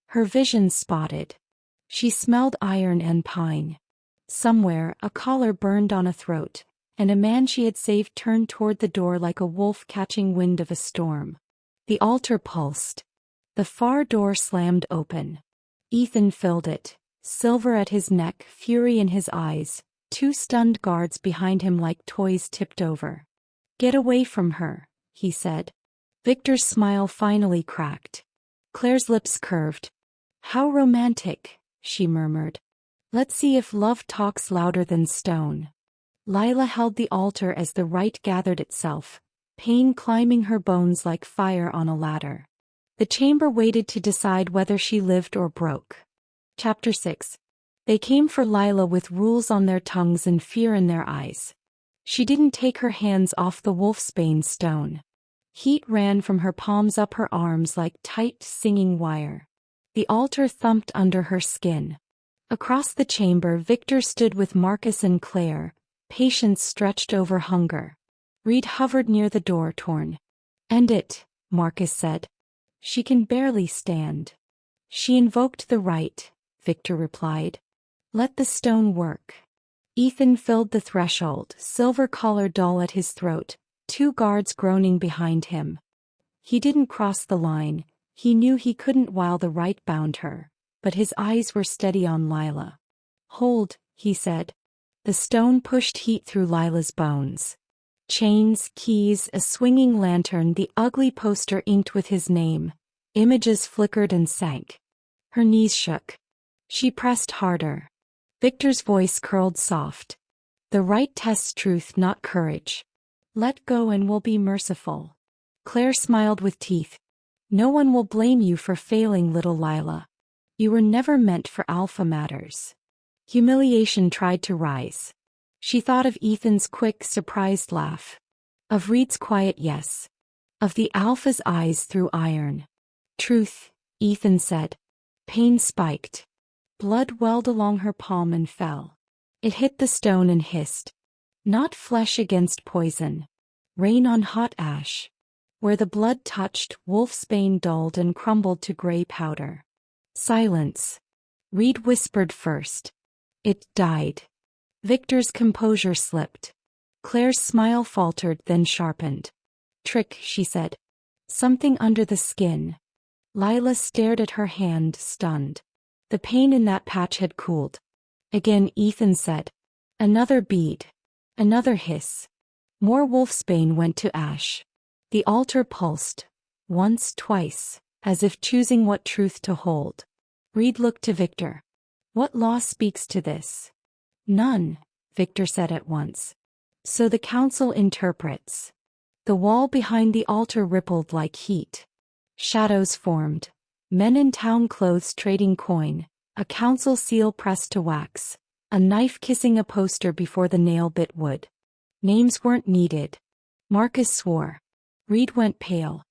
Her vision spotted. She smelled iron and pine. Somewhere, a collar burned on a throat, and a man she had saved turned toward the door like a wolf catching wind of a storm. The altar pulsed. The far door slammed open. Ethan filled it, silver at his neck, fury in his eyes, 2 stunned guards behind him like toys tipped over. Get away from her, he said. Victor's smile finally cracked. Claire's lips curved. How romantic, she murmured. Let's see if love talks louder than stone. Lila held the altar as the rite gathered itself, pain climbing her bones like fire on a ladder. The chamber waited to decide whether she lived or broke. Chapter 6. They came for Lila with rules on their tongues and fear in their eyes. She didn't take her hands off the wolfsbane stone. Heat ran from her palms up her arms like tight, singing wire. The altar thumped under her skin. Across the chamber, Victor stood with Marcus and Claire, patience stretched over hunger. Reed hovered near the door, torn. End it, Marcus said. She can barely stand. She invoked the Rite, Victor replied. Let the stone work. Ethan filled the threshold, silver collar dull at his throat, 2 guards groaning behind him. He didn't cross the line, he knew he couldn't while the Rite bound her, but his eyes were steady on Lila. Hold, he said. The stone pushed heat through Lila's bones. Chains, keys, a swinging lantern, the ugly poster inked with his name. Images flickered and sank. Her knees shook. She pressed harder. Victor's voice curled soft. The Rite tests truth, not courage. Let go and we'll be merciful. Claire smiled with teeth. No one will blame you for failing, little Lila. You were never meant for alpha matters. Humiliation tried to rise. She thought of Ethan's quick, surprised laugh. Of Reed's quiet yes. Of the alpha's eyes through iron. Truth, Ethan said. Pain spiked. Blood welled along her palm and fell. It hit the stone and hissed. Not flesh against poison. Rain on hot ash. Where the blood touched, wolfsbane dulled and crumbled to gray powder. Silence. Reed whispered first. It died. Victor's composure slipped. Claire's smile faltered, then sharpened. Trick, she said. Something under the skin. Lila stared at her hand, stunned. The pain in that patch had cooled. Again Ethan said. Another bead. Another hiss. More wolfsbane went to ash. The altar pulsed. Once, twice, as if choosing what truth to hold. Reed looked to Victor. What law speaks to this? None, Victor said at once. So the council interprets. The wall behind the altar rippled like heat. Shadows formed. Men in town clothes trading coin, a council seal pressed to wax, a knife kissing a poster before the nail bit wood. Names weren't needed. Marcus swore. Reed went pale.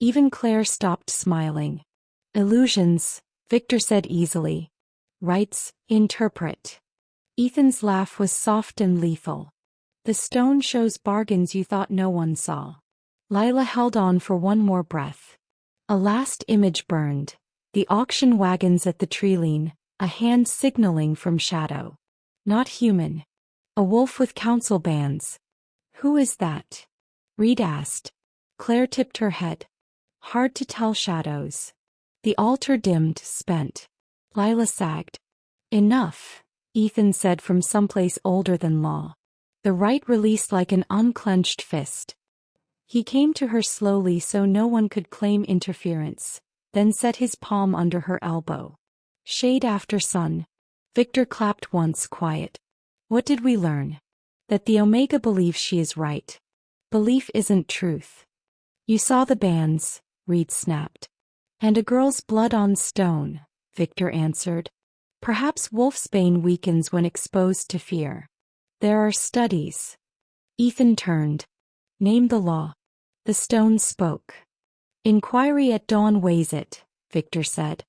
Even Claire stopped smiling. Illusions, Victor said easily. Rites, interpret. Ethan's laugh was soft and lethal. The stone shows bargains you thought no one saw. Lila held on for one more breath. A last image burned. The auction wagons at the tree lean, a hand signaling from shadow. Not human. A wolf with council bands. Who is that? Reed asked. Claire tipped her head. Hard to tell, shadows. The altar dimmed, spent. Lila sagged. Enough, Ethan said from someplace older than law. The Rite released like an unclenched fist. He came to her slowly so no one could claim interference, then set his palm under her elbow. Shade after sun. Victor clapped once, quiet. What did we learn? That the Omega believes she is right. Belief isn't truth. You saw the bands, Reed snapped. And a girl's blood on stone, Victor answered. Perhaps wolfsbane weakens when exposed to fear. There are studies. Ethan turned. Name the law. The stone spoke. Inquiry at dawn weighs it, Victor said.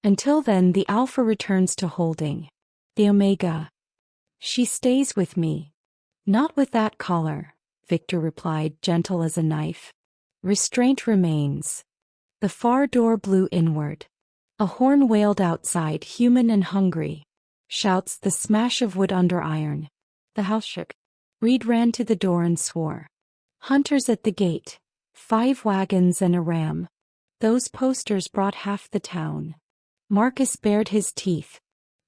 Until then the Alpha returns to holding. The Omega. She stays with me. Not with that collar, Victor replied, gentle as a knife. Restraint remains. The far door blew inward. A horn wailed outside, human and hungry. Shouts, the smash of wood under iron. The house shook. Reed ran to the door and swore. Hunters at the gate. 5 wagons and a ram. Those posters brought half the town. Marcus bared his teeth.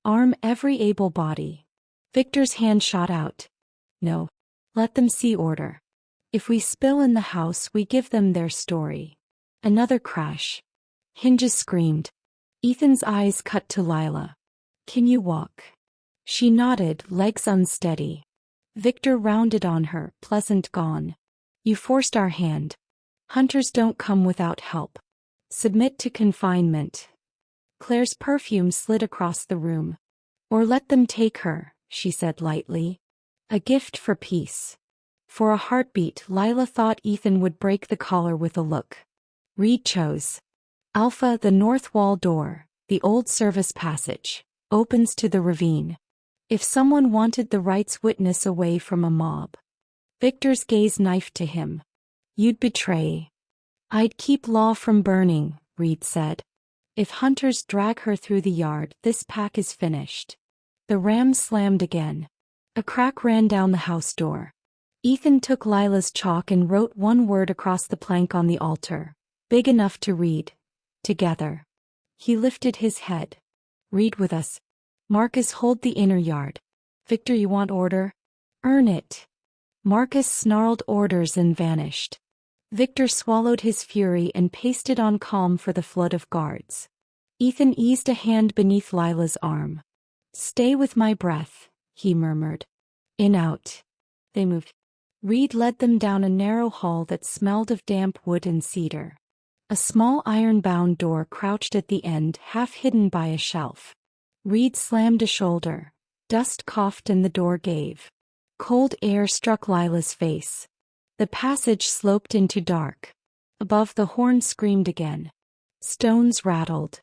Arm every able body. Victor's hand shot out. No. Let them see order. If we spill in the house, we give them their story. Another crash. Hinges screamed. Ethan's eyes cut to Lila. Can you walk? She nodded, legs unsteady. Victor rounded on her, pleasant gone. You forced our hand. Hunters don't come without help. Submit to confinement. Claire's perfume slid across the room. Or let them take her, she said lightly. A gift for peace. For a heartbeat, Lila thought Ethan would break the collar with a look. Reed chose. Alpha, the north wall door, the old service passage, opens to the ravine. If someone wanted the Rite's witness away from a mob. Victor's gaze knifed to him. You'd betray. I'd keep law from burning, Reed said. If hunters drag her through the yard, this pack is finished. The ram slammed again. A crack ran down the house door. Ethan took Lila's chalk and wrote one word across the plank on the altar, big enough to read. Together. He lifted his head. Read with us. Marcus, hold the inner yard. Victor, you want order? Earn it. Marcus snarled orders and vanished. Victor swallowed his fury and pasted on calm for the flood of guards. Ethan eased a hand beneath Lila's arm. Stay with my breath, he murmured. In out. They moved. Reed led them down a narrow hall that smelled of damp wood and cedar. A small iron-bound door crouched at the end, half hidden by a shelf. Reed slammed a shoulder. Dust coughed and the door gave. Cold air struck Lila's face. The passage sloped into dark. Above, the horn screamed again. Stones rattled.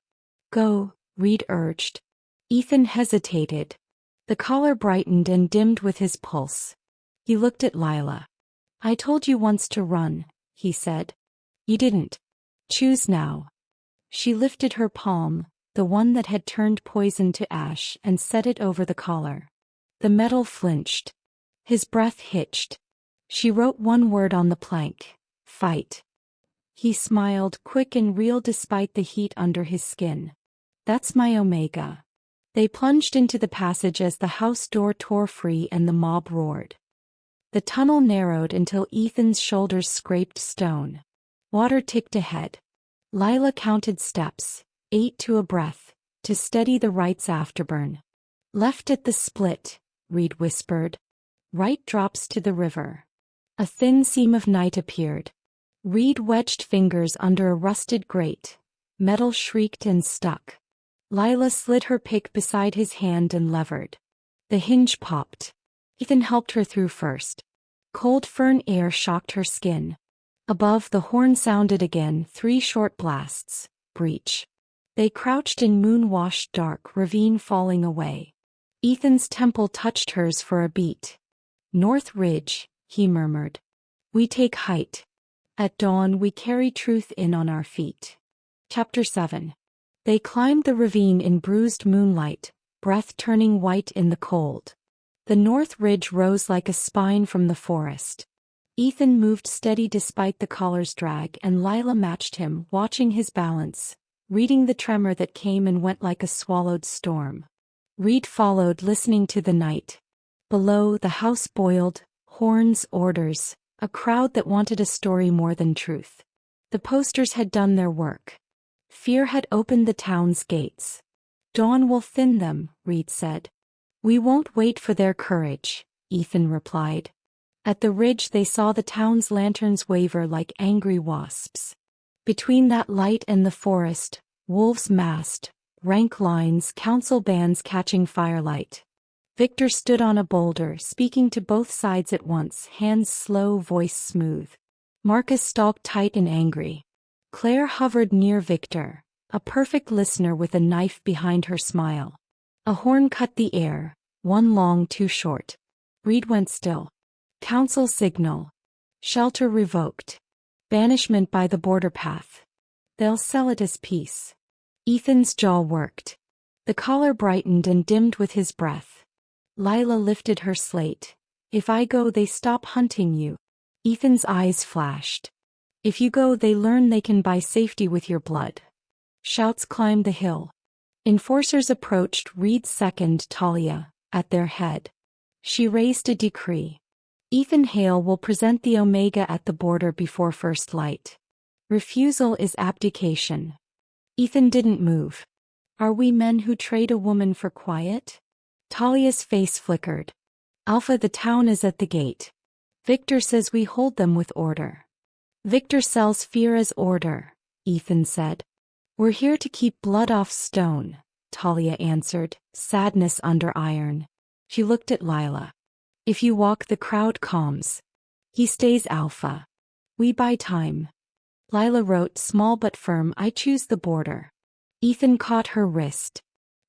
Go, Reed urged. Ethan hesitated. The collar brightened and dimmed with his pulse. He looked at Lila. I told you once to run, he said. You didn't. Choose now. She lifted her palm, the one that had turned poison to ash, and set it over the collar. The metal flinched. His breath hitched. She wrote one word on the plank. Fight. He smiled, quick and real despite the heat under his skin. That's my Omega. They plunged into the passage as the house door tore free and the mob roared. The tunnel narrowed until Ethan's shoulders scraped stone. Water ticked ahead. Lila counted steps, 8 to a breath, to steady the Rite's afterburn. Left at the split, Reed whispered. Rite drops to the river. A thin seam of night appeared. Reed wedged fingers under a rusted grate. Metal shrieked and stuck. Lila slid her pick beside his hand and levered. The hinge popped. Ethan helped her through first. Cold fern air shocked her skin. Above, the horn sounded again, 3 short blasts. Breach. They crouched in moon-washed dark, ravine falling away. Ethan's temple touched hers for a beat. North Ridge, he murmured. We take height. At dawn we carry truth in on our feet. Chapter 7. They climbed the ravine in bruised moonlight, breath turning white in the cold. The North Ridge rose like a spine from the forest. Ethan moved steady despite the collar's drag, and Lila matched him, watching his balance, reading the tremor that came and went like a swallowed storm. Reed followed, listening to the night. Below, the house boiled, horns, orders, a crowd that wanted a story more than truth. The posters had done their work. Fear had opened the town's gates. Dawn will thin them, Reed said. We won't wait for their courage, Ethan replied. At the ridge they saw the town's lanterns waver like angry wasps. Between that light and the forest, wolves massed, rank lines, council bands catching firelight. Victor stood on a boulder, speaking to both sides at once, hands slow, voice smooth. Marcus stalked tight and angry. Claire hovered near Victor, a perfect listener with a knife behind her smile. A horn cut the air, one long, two short. Reed went still. Council signal. Shelter revoked. Banishment by the border path. They'll sell it as peace. Ethan's jaw worked. The collar brightened and dimmed with his breath. Lila lifted her slate. If I go, they stop hunting you. Ethan's eyes flashed. If you go, they learn they can buy safety with your blood. Shouts climbed the hill. Enforcers approached, Reed's second, Talia, at their head. She raised a decree. Ethan Hale will present the Omega at the border before first light. Refusal is abdication. Ethan didn't move. Are we men who trade a woman for quiet? Talia's face flickered. Alpha, the town is at the gate. Victor says we hold them with order. Victor sells fear as order, Ethan said. We're here to keep blood off stone, Talia answered, sadness under iron. She looked at Lila. If you walk, the crowd calms. He stays Alpha. We buy time. Lila wrote, small but firm, I choose the border. Ethan caught her wrist.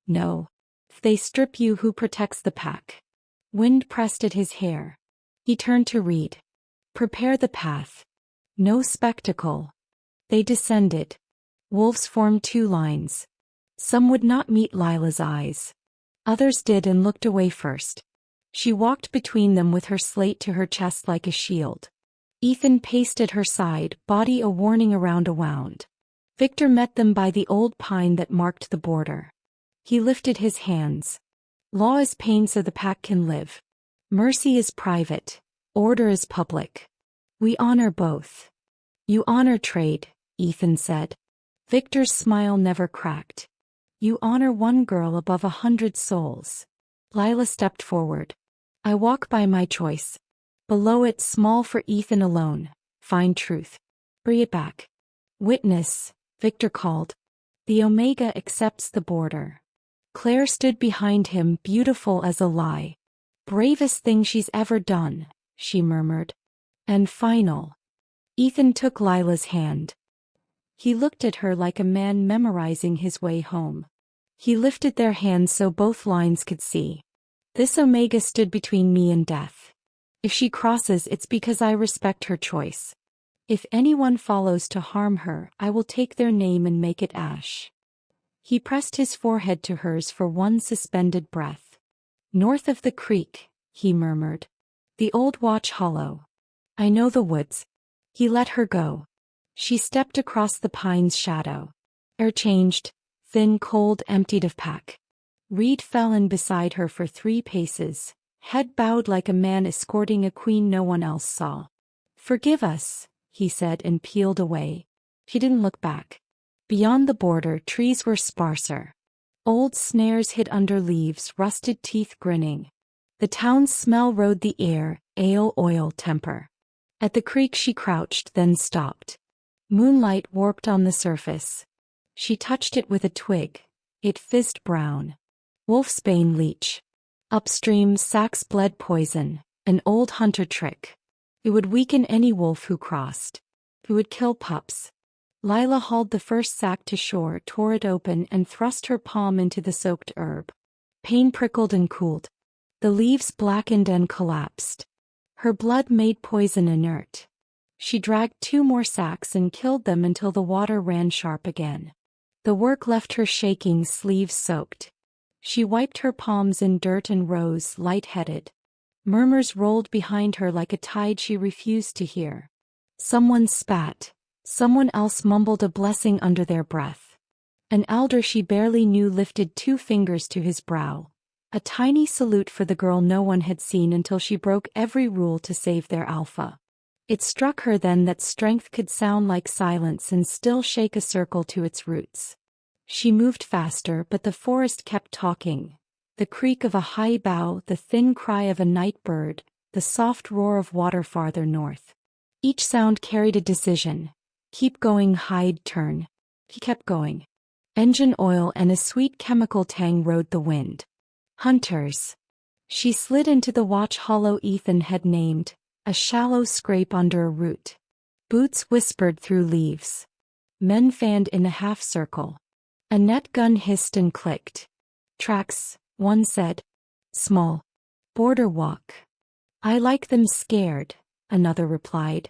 No. If they strip you, who protects the pack? Wind pressed at his hair. He turned to Reed. Prepare the path. No spectacle. They descended. Wolves formed 2 lines. Some would not meet Lila's eyes. Others did and looked away first. She walked between them with her slate to her chest like a shield. Ethan paced at her side, body a warning around a wound. Victor met them by the old pine that marked the border. He lifted his hands. Law is pain so the pack can live. Mercy is private. Order is public. We honor both. You honor trade, Ethan said. Victor's smile never cracked. You honor one girl above 100 souls. Lila stepped forward. I walk by my choice. Below it, small for Ethan alone. Find truth. Bring it back. Witness, Victor called. The Omega accepts the border. Claire stood behind him, beautiful as a lie. Bravest thing she's ever done, she murmured. And final. Ethan took Lila's hand. He looked at her like a man memorizing his way home. He lifted their hands so both lines could see. This Omega stood between me and death. If she crosses, it's because I respect her choice. If anyone follows to harm her, I will take their name and make it ash. He pressed his forehead to hers for one suspended breath. North of the creek, he murmured. The old watch hollow. I know the woods. He let her go. She stepped across the pine's shadow. Air changed, thin, cold, emptied of pack. Reed fell in beside her for 3 paces, head bowed like a man escorting a queen no one else saw. "Forgive us," he said and peeled away. He didn't look back. Beyond the border, trees were sparser. Old snares hid under leaves, rusted teeth grinning. The town's smell rode the air, ale oil temper. At the creek she crouched, then stopped. Moonlight warped on the surface. She touched it with a twig. It fizzed brown. Wolfsbane leech. Upstream, Sax bled poison, an old hunter trick. It would weaken any wolf who crossed. It would kill pups. Lila hauled the first sack to shore, tore it open, and thrust her palm into the soaked herb. Pain prickled and cooled. The leaves blackened and collapsed. Her blood made poison inert. She dragged 2 more sacks and killed them until the water ran sharp again. The work left her shaking, sleeves soaked. She wiped her palms in dirt and rose, light-headed. Murmurs rolled behind her like a tide she refused to hear. Someone spat. Someone else mumbled a blessing under their breath. An elder she barely knew lifted 2 fingers to his brow. A tiny salute for the girl no one had seen until she broke every rule to save their alpha. It struck her then that strength could sound like silence and still shake a circle to its roots. She moved faster, but the forest kept talking. The creak of a high bough, the thin cry of a night bird, the soft roar of water farther north. Each sound carried a decision. Keep going, hide, turn. He kept going. Engine oil and a sweet chemical tang rode the wind. Hunters. She slid into the watch hollow Ethan had named, a shallow scrape under a root. Boots whispered through leaves. Men fanned in a half circle. A net gun hissed and clicked. Tracks, one said. Small. Border walk. I like them scared, another replied.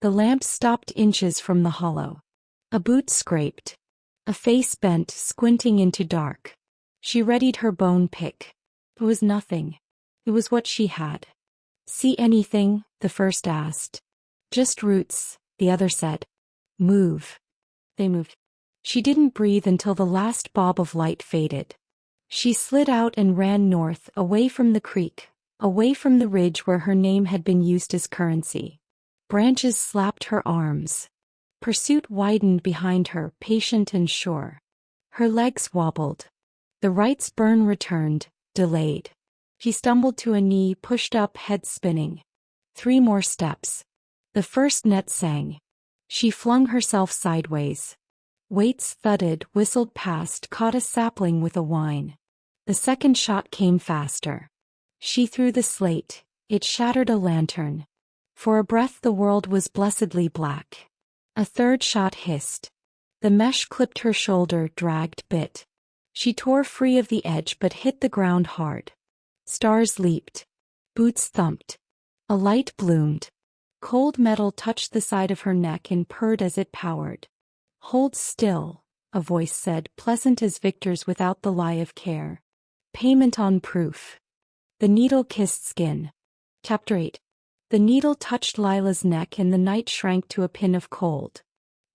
The lamp stopped inches from the hollow. A boot scraped. A face bent, squinting into dark. She readied her bone pick. It was nothing. It was what she had. See anything? The first asked. Just roots, the other said. Move. They moved. She didn't breathe until the last bob of light faded. She slid out and ran north, away from the creek, away from the ridge where her name had been used as currency. Branches slapped her arms. Pursuit widened behind her, patient and sure. Her legs wobbled. The Rite's burn returned, delayed. She stumbled to a knee, pushed up, head spinning. 3 more steps. The first net sang. She flung herself sideways. Weights thudded, whistled past, caught a sapling with a whine. The second shot came faster. She threw the slate. It shattered a lantern. For a breath the world was blessedly black. A third shot hissed. The mesh clipped her shoulder, dragged, bit. She tore free of the edge but hit the ground hard. Stars leaped. Boots thumped. A light bloomed. Cold metal touched the side of her neck and purred as it powered. Hold still, a voice said, pleasant as Victor's without the lie of care. Payment on proof. The needle kissed skin. Chapter 8. The needle touched Lila's neck and the night shrank to a pin of cold.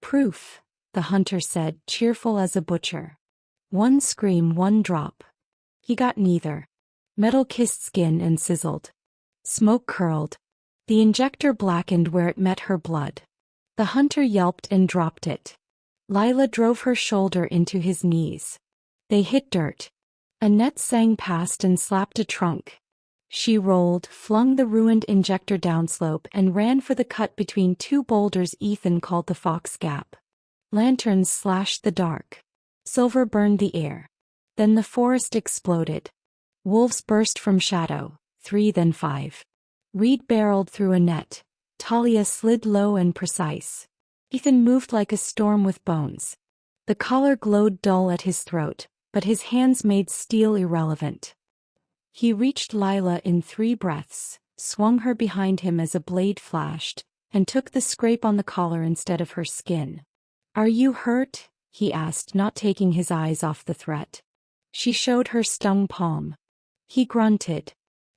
Proof, the hunter said, cheerful as a butcher. 1 scream, 1 drop. He got neither. Metal kissed skin and sizzled. Smoke curled. The injector blackened where it met her blood. The hunter yelped and dropped it. Lila drove her shoulder into his knees. They hit dirt. A net sang past and slapped a trunk. She rolled, flung the ruined injector downslope and ran for the cut between 2 boulders Ethan called the Fox Gap. Lanterns slashed the dark. Silver burned the air. Then the forest exploded. Wolves burst from shadow, 3 then 5. Reed barreled through a net. Talia slid low and precise. Ethan moved like a storm with bones. The collar glowed dull at his throat, but his hands made steel irrelevant. He reached Lila in 3 breaths, swung her behind him as a blade flashed, and took the scrape on the collar instead of her skin. Are you hurt? He asked, not taking his eyes off the threat. She showed her stung palm. He grunted.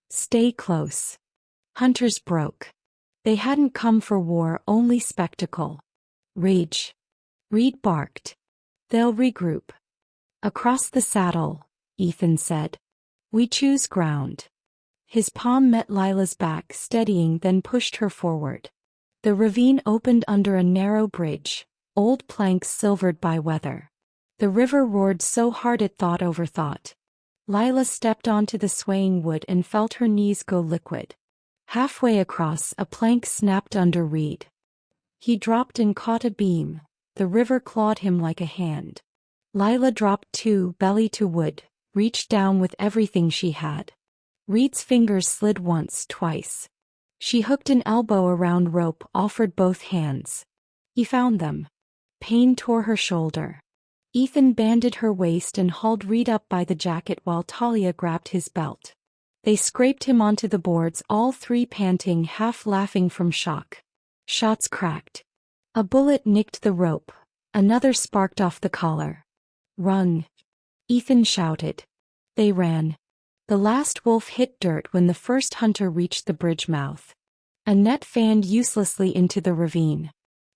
Stay close. Hunters broke. They hadn't come for war, only spectacle. Rage. Reed barked. They'll regroup. Across the saddle, Ethan said. We choose ground. His palm met Lila's back, steadying, then pushed her forward. The ravine opened under a narrow bridge, old planks silvered by weather. The river roared so hard it thought over thought. Lila stepped onto the swaying wood and felt her knees go liquid. Halfway across, a plank snapped under Reed. He dropped and caught a beam. The river clawed him like a hand. Lila dropped too, belly to wood, reached down with everything she had. Reed's fingers slid once, twice. She hooked an elbow around rope, offered both hands. He found them. Pain tore her shoulder. Ethan banded her waist and hauled Reed up by the jacket while Talia grabbed his belt. They scraped him onto the boards, all three panting, half laughing from shock. Shots cracked. A bullet nicked the rope. Another sparked off the collar. "Run!" Ethan shouted. They ran. The last wolf hit dirt when the first hunter reached the bridge mouth. A net fanned uselessly into the ravine.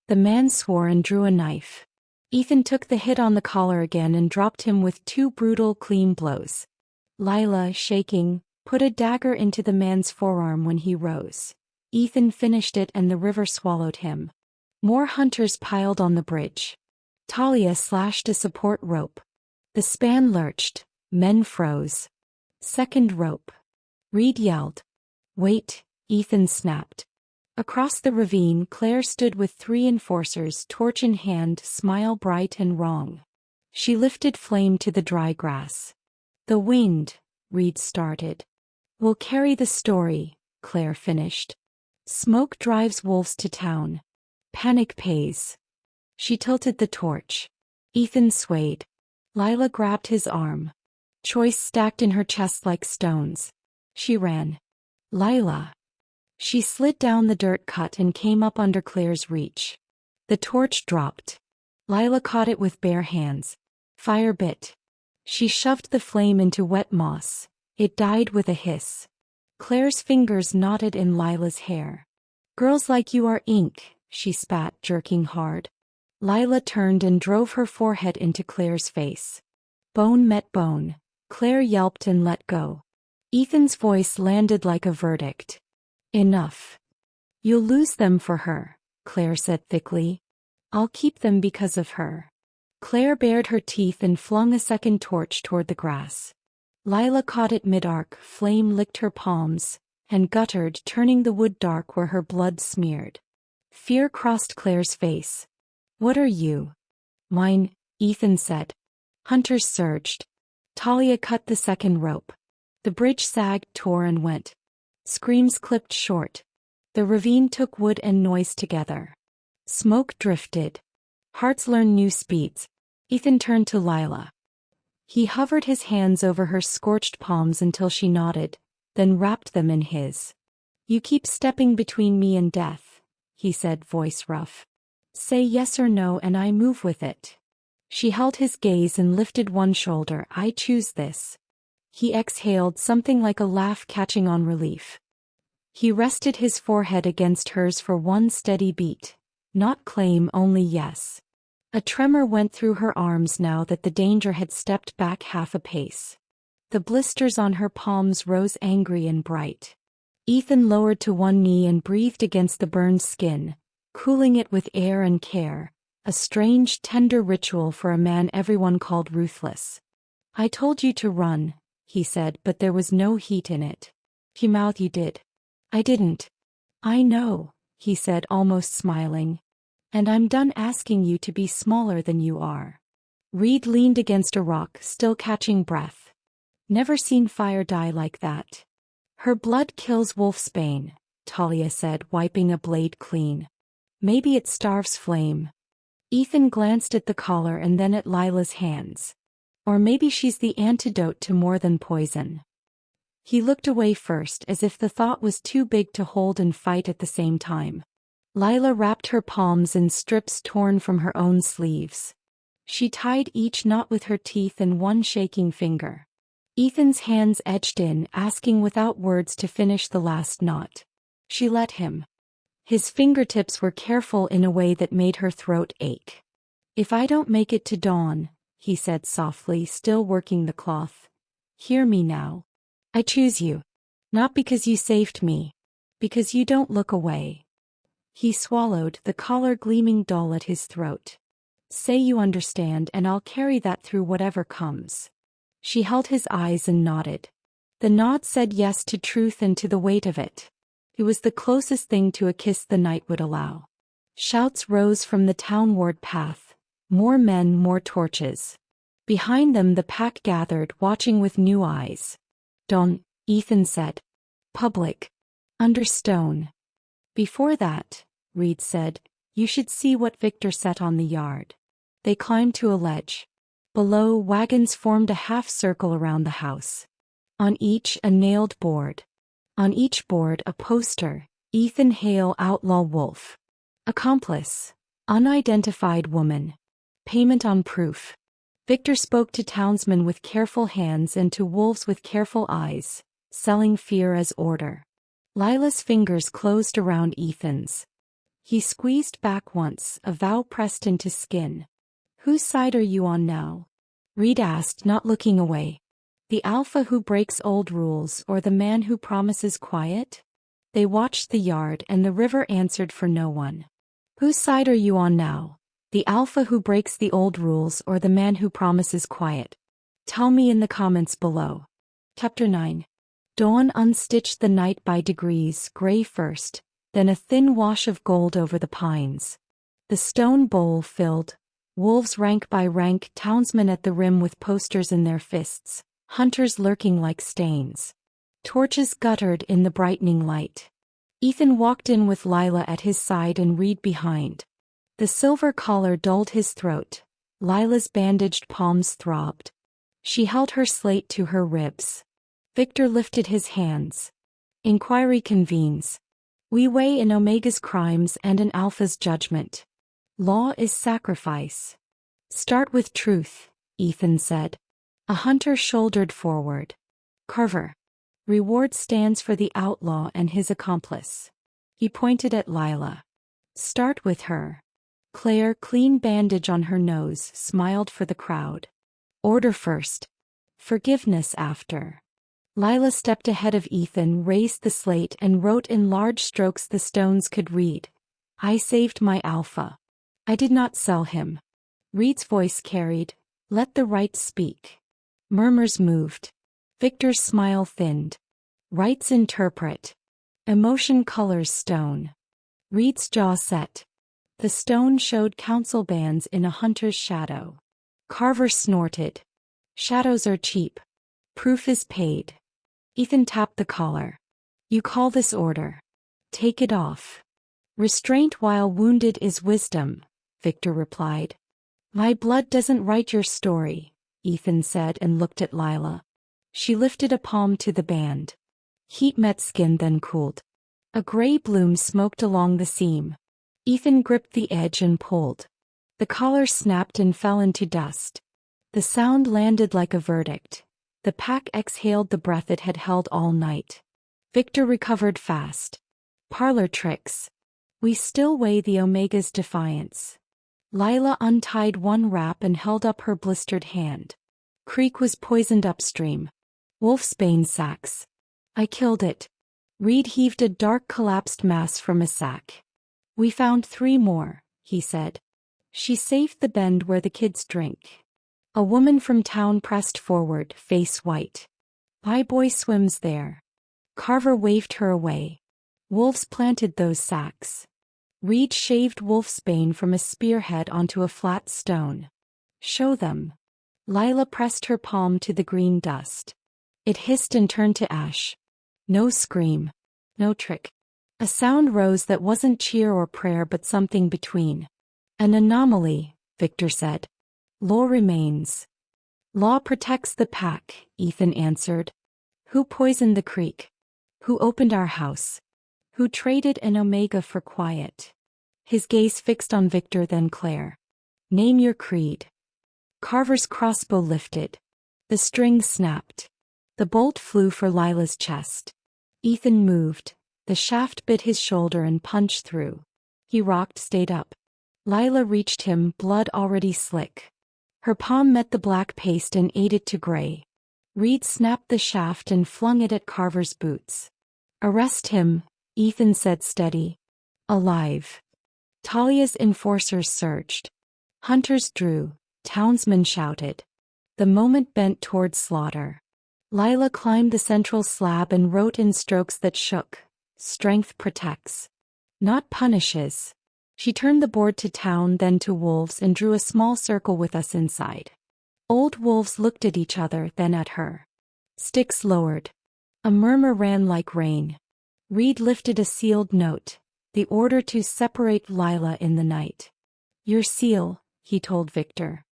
The man swore and drew a knife. Ethan took the hit on the collar again and dropped him with two brutal, clean blows. Lila, shaking, put a dagger into the man's forearm when he rose. Ethan finished it and the river swallowed him. More hunters piled on the bridge. Talia slashed a support rope. The span lurched. Men froze. Second rope. Reed yelled. "Wait," Ethan snapped. Across the ravine, Claire stood with three enforcers, torch in hand, smile bright and wrong. She lifted Flame to the dry grass. "The wind," Reed started. "Will carry the story," Claire finished. "Smoke drives wolves to town. Panic pays." She tilted the torch. Ethan swayed. Lila grabbed his arm. Choice stacked in her chest like stones. She ran. "Lila." She slid down the dirt cut and came up under Claire's reach. The torch dropped. Lila caught it with bare hands. Fire bit. She shoved the flame into wet moss. It died with a hiss. Claire's fingers knotted in Lila's hair. "Girls like you are ink," she spat, jerking hard. Lila turned and drove her forehead into Claire's face. Bone met bone. Claire yelped and let go. Ethan's voice landed like a verdict. "Enough. You'll lose them for her," Claire said thickly. "I'll keep them because of her." Claire bared her teeth and flung a second torch toward the grass. Lila caught it mid-arc, flame licked her palms, and guttered, turning the wood dark where her blood smeared. Fear crossed Claire's face. "What are you?" "Mine," Ethan said. Hunters surged. Talia cut the second rope. The bridge sagged, tore and went. Screams clipped short. The ravine took wood and noise together. Smoke drifted. Hearts learned new speeds. Ethan turned to Lila. He hovered his hands over her scorched palms until she nodded, then wrapped them in his. "You keep stepping between me and death," he said, voice rough. "Say yes or no and I move with it." She held his gaze and lifted one shoulder. "I choose this." He exhaled, something like a laugh catching on relief. He rested his forehead against hers for one steady beat. Not claim, only yes. A tremor went through her arms now that the danger had stepped back half a pace. The blisters on her palms rose angry and bright. Ethan lowered to one knee and breathed against the burned skin, cooling it with air and care, a strange, tender ritual for a man everyone called ruthless. "I told you to run," he said, but there was no heat in it. He mouthed, "You did." "I didn't." "I know," he said, almost smiling. "And I'm done asking you to be smaller than you are." Reed leaned against a rock, still catching breath. "Never seen fire die like that." "Her blood kills wolfsbane," Talia said, wiping a blade clean. "Maybe it starves Flame." Ethan glanced at the collar and then at Lila's hands. "Or maybe she's the antidote to more than poison." He looked away first, as if the thought was too big to hold and fight at the same time. Lila wrapped her palms in strips torn from her own sleeves. She tied each knot with her teeth and one shaking finger. Ethan's hands edged in, asking without words to finish the last knot. She let him. His fingertips were careful in a way that made her throat ache. "If I don't make it to dawn," he said softly, still working the cloth. "Hear me now. I choose you. Not because you saved me. Because you don't look away. He swallowed, the collar gleaming dull at his throat. Say you understand and I'll carry that through whatever comes. She held his eyes and nodded. The nod said yes to truth and to the weight of it. It was the closest thing to a kiss the night would allow. Shouts rose from the townward path. More men, more torches. Behind them the pack gathered, watching with new eyes. Dawn, Ethan said. Public. Under stone. Before that, Reed said, you should see what Victor set on the yard. They climbed to a ledge. Below, wagons formed a half circle around the house. On each, a nailed board. On each board, a poster, Ethan Hale, outlaw wolf. Accomplice. Unidentified woman. Payment on proof. Victor spoke to townsmen with careful hands and to wolves with careful eyes, selling fear as order. Lila's fingers closed around Ethan's. He squeezed back once, a vow pressed into skin. Whose side are you on now? Reed asked, not looking away. The alpha who breaks old rules or the man who promises quiet? They watched the yard and the river answered for no one. Whose side are you on now? The alpha who breaks the old rules or the man who promises quiet? Tell me in the comments below. Chapter 9. Dawn unstitched the night by degrees, gray first, then a thin wash of gold over the pines. The stone bowl filled, wolves rank by rank, townsmen at the rim with posters in their fists, hunters lurking like stains. Torches guttered in the brightening light. Ethan walked in with Lila at his side and Reed behind. The silver collar dulled his throat. Lila's bandaged palms throbbed. She held her slate to her ribs. Victor lifted his hands. Inquiry convenes. We weigh an Omega's crimes and an Alpha's judgment. Law is sacrifice. Start with truth, Ethan said. A hunter shouldered forward. Carver. Reward stands for the outlaw and his accomplice. He pointed at Lila. Start with her. Claire, clean bandage on her nose, smiled for the crowd. Order first. Forgiveness after. Lila stepped ahead of Ethan, raised the slate and wrote in large strokes the stones could read. I saved my alpha. I did not sell him. Reed's voice carried. Let the right speak. Murmurs moved. Victor's smile thinned. Rite's interpret. Emotion colors stone. Reed's jaw set. The stone showed council bands in a hunter's shadow. Carver snorted. Shadows are cheap. Proof is paid. Ethan tapped the collar. You call this order. Take it off. Restraint while wounded is wisdom, Victor replied. My blood doesn't write your story, Ethan said and looked at Lila. She lifted a palm to the band. Heat met skin then cooled. A gray bloom smoked along the seam. Ethan gripped the edge and pulled. The collar snapped and fell into dust. The sound landed like a verdict. The pack exhaled the breath it had held all night. Victor recovered fast. Parlor tricks. We still weigh the Omega's defiance. Lila untied one wrap and held up her blistered hand. Creek was poisoned upstream. Wolfsbane sacks. I killed it. Reed heaved a dark collapsed mass from a sack. We found 3 more, he said. She saved the bend where the kids drink. A woman from town pressed forward, face white. My boy swims there. Carver waved her away. Wolves planted those sacks. Reed shaved wolfsbane from a spearhead onto a flat stone. Show them. Lila pressed her palm to the green dust. It hissed and turned to ash. No scream. No trick. A sound rose that wasn't cheer or prayer but something between. An anomaly, Victor said. Law remains. Law protects the pack, Ethan answered. Who poisoned the creek? Who opened our house? Who traded an Omega for quiet? His gaze fixed on Victor then Claire. Name your creed. Carver's crossbow lifted. The string snapped. The bolt flew for Lila's chest. Ethan moved. The shaft bit his shoulder and punched through. He rocked, stayed up. Lila reached him, blood already slick. Her palm met the black paste and ate it to gray. Reed snapped the shaft and flung it at Carver's boots. "Arrest him," Ethan said steady. "Alive." Talia's enforcers surged. Hunters drew, townsmen shouted. The moment bent toward slaughter. Lila climbed the central slab and wrote in strokes that shook, "Strength protects, not punishes." She turned the board to town, then to wolves, and drew a small circle with us inside. Old wolves looked at each other, then at her. Sticks lowered. A murmur ran like rain. Reed lifted a sealed note, the order to separate Lila in the night. "Your seal," he told Victor.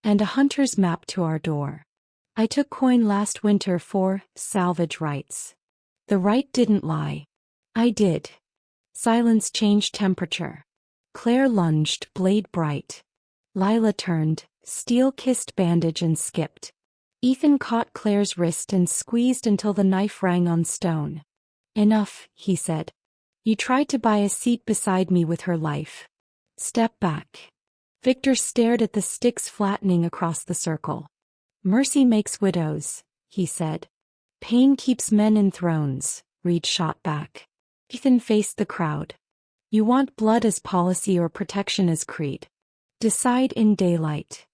"And a hunter's map to our door. I took coin last winter for salvage rights." The Rite didn't lie. I did. Silence changed temperature. Claire lunged, blade bright. Lila turned, steel-kissed bandage, and skipped. Ethan caught Claire's wrist and squeezed until the knife rang on stone. "Enough," he said. "You tried to buy a seat beside me with her life. Step back." Victor stared at the sticks flattening across the circle. "Mercy makes widows," he said. "Pain keeps men in thrones," Reed shot back. Ethan faced the crowd. "You want blood as policy or protection as creed? Decide in daylight."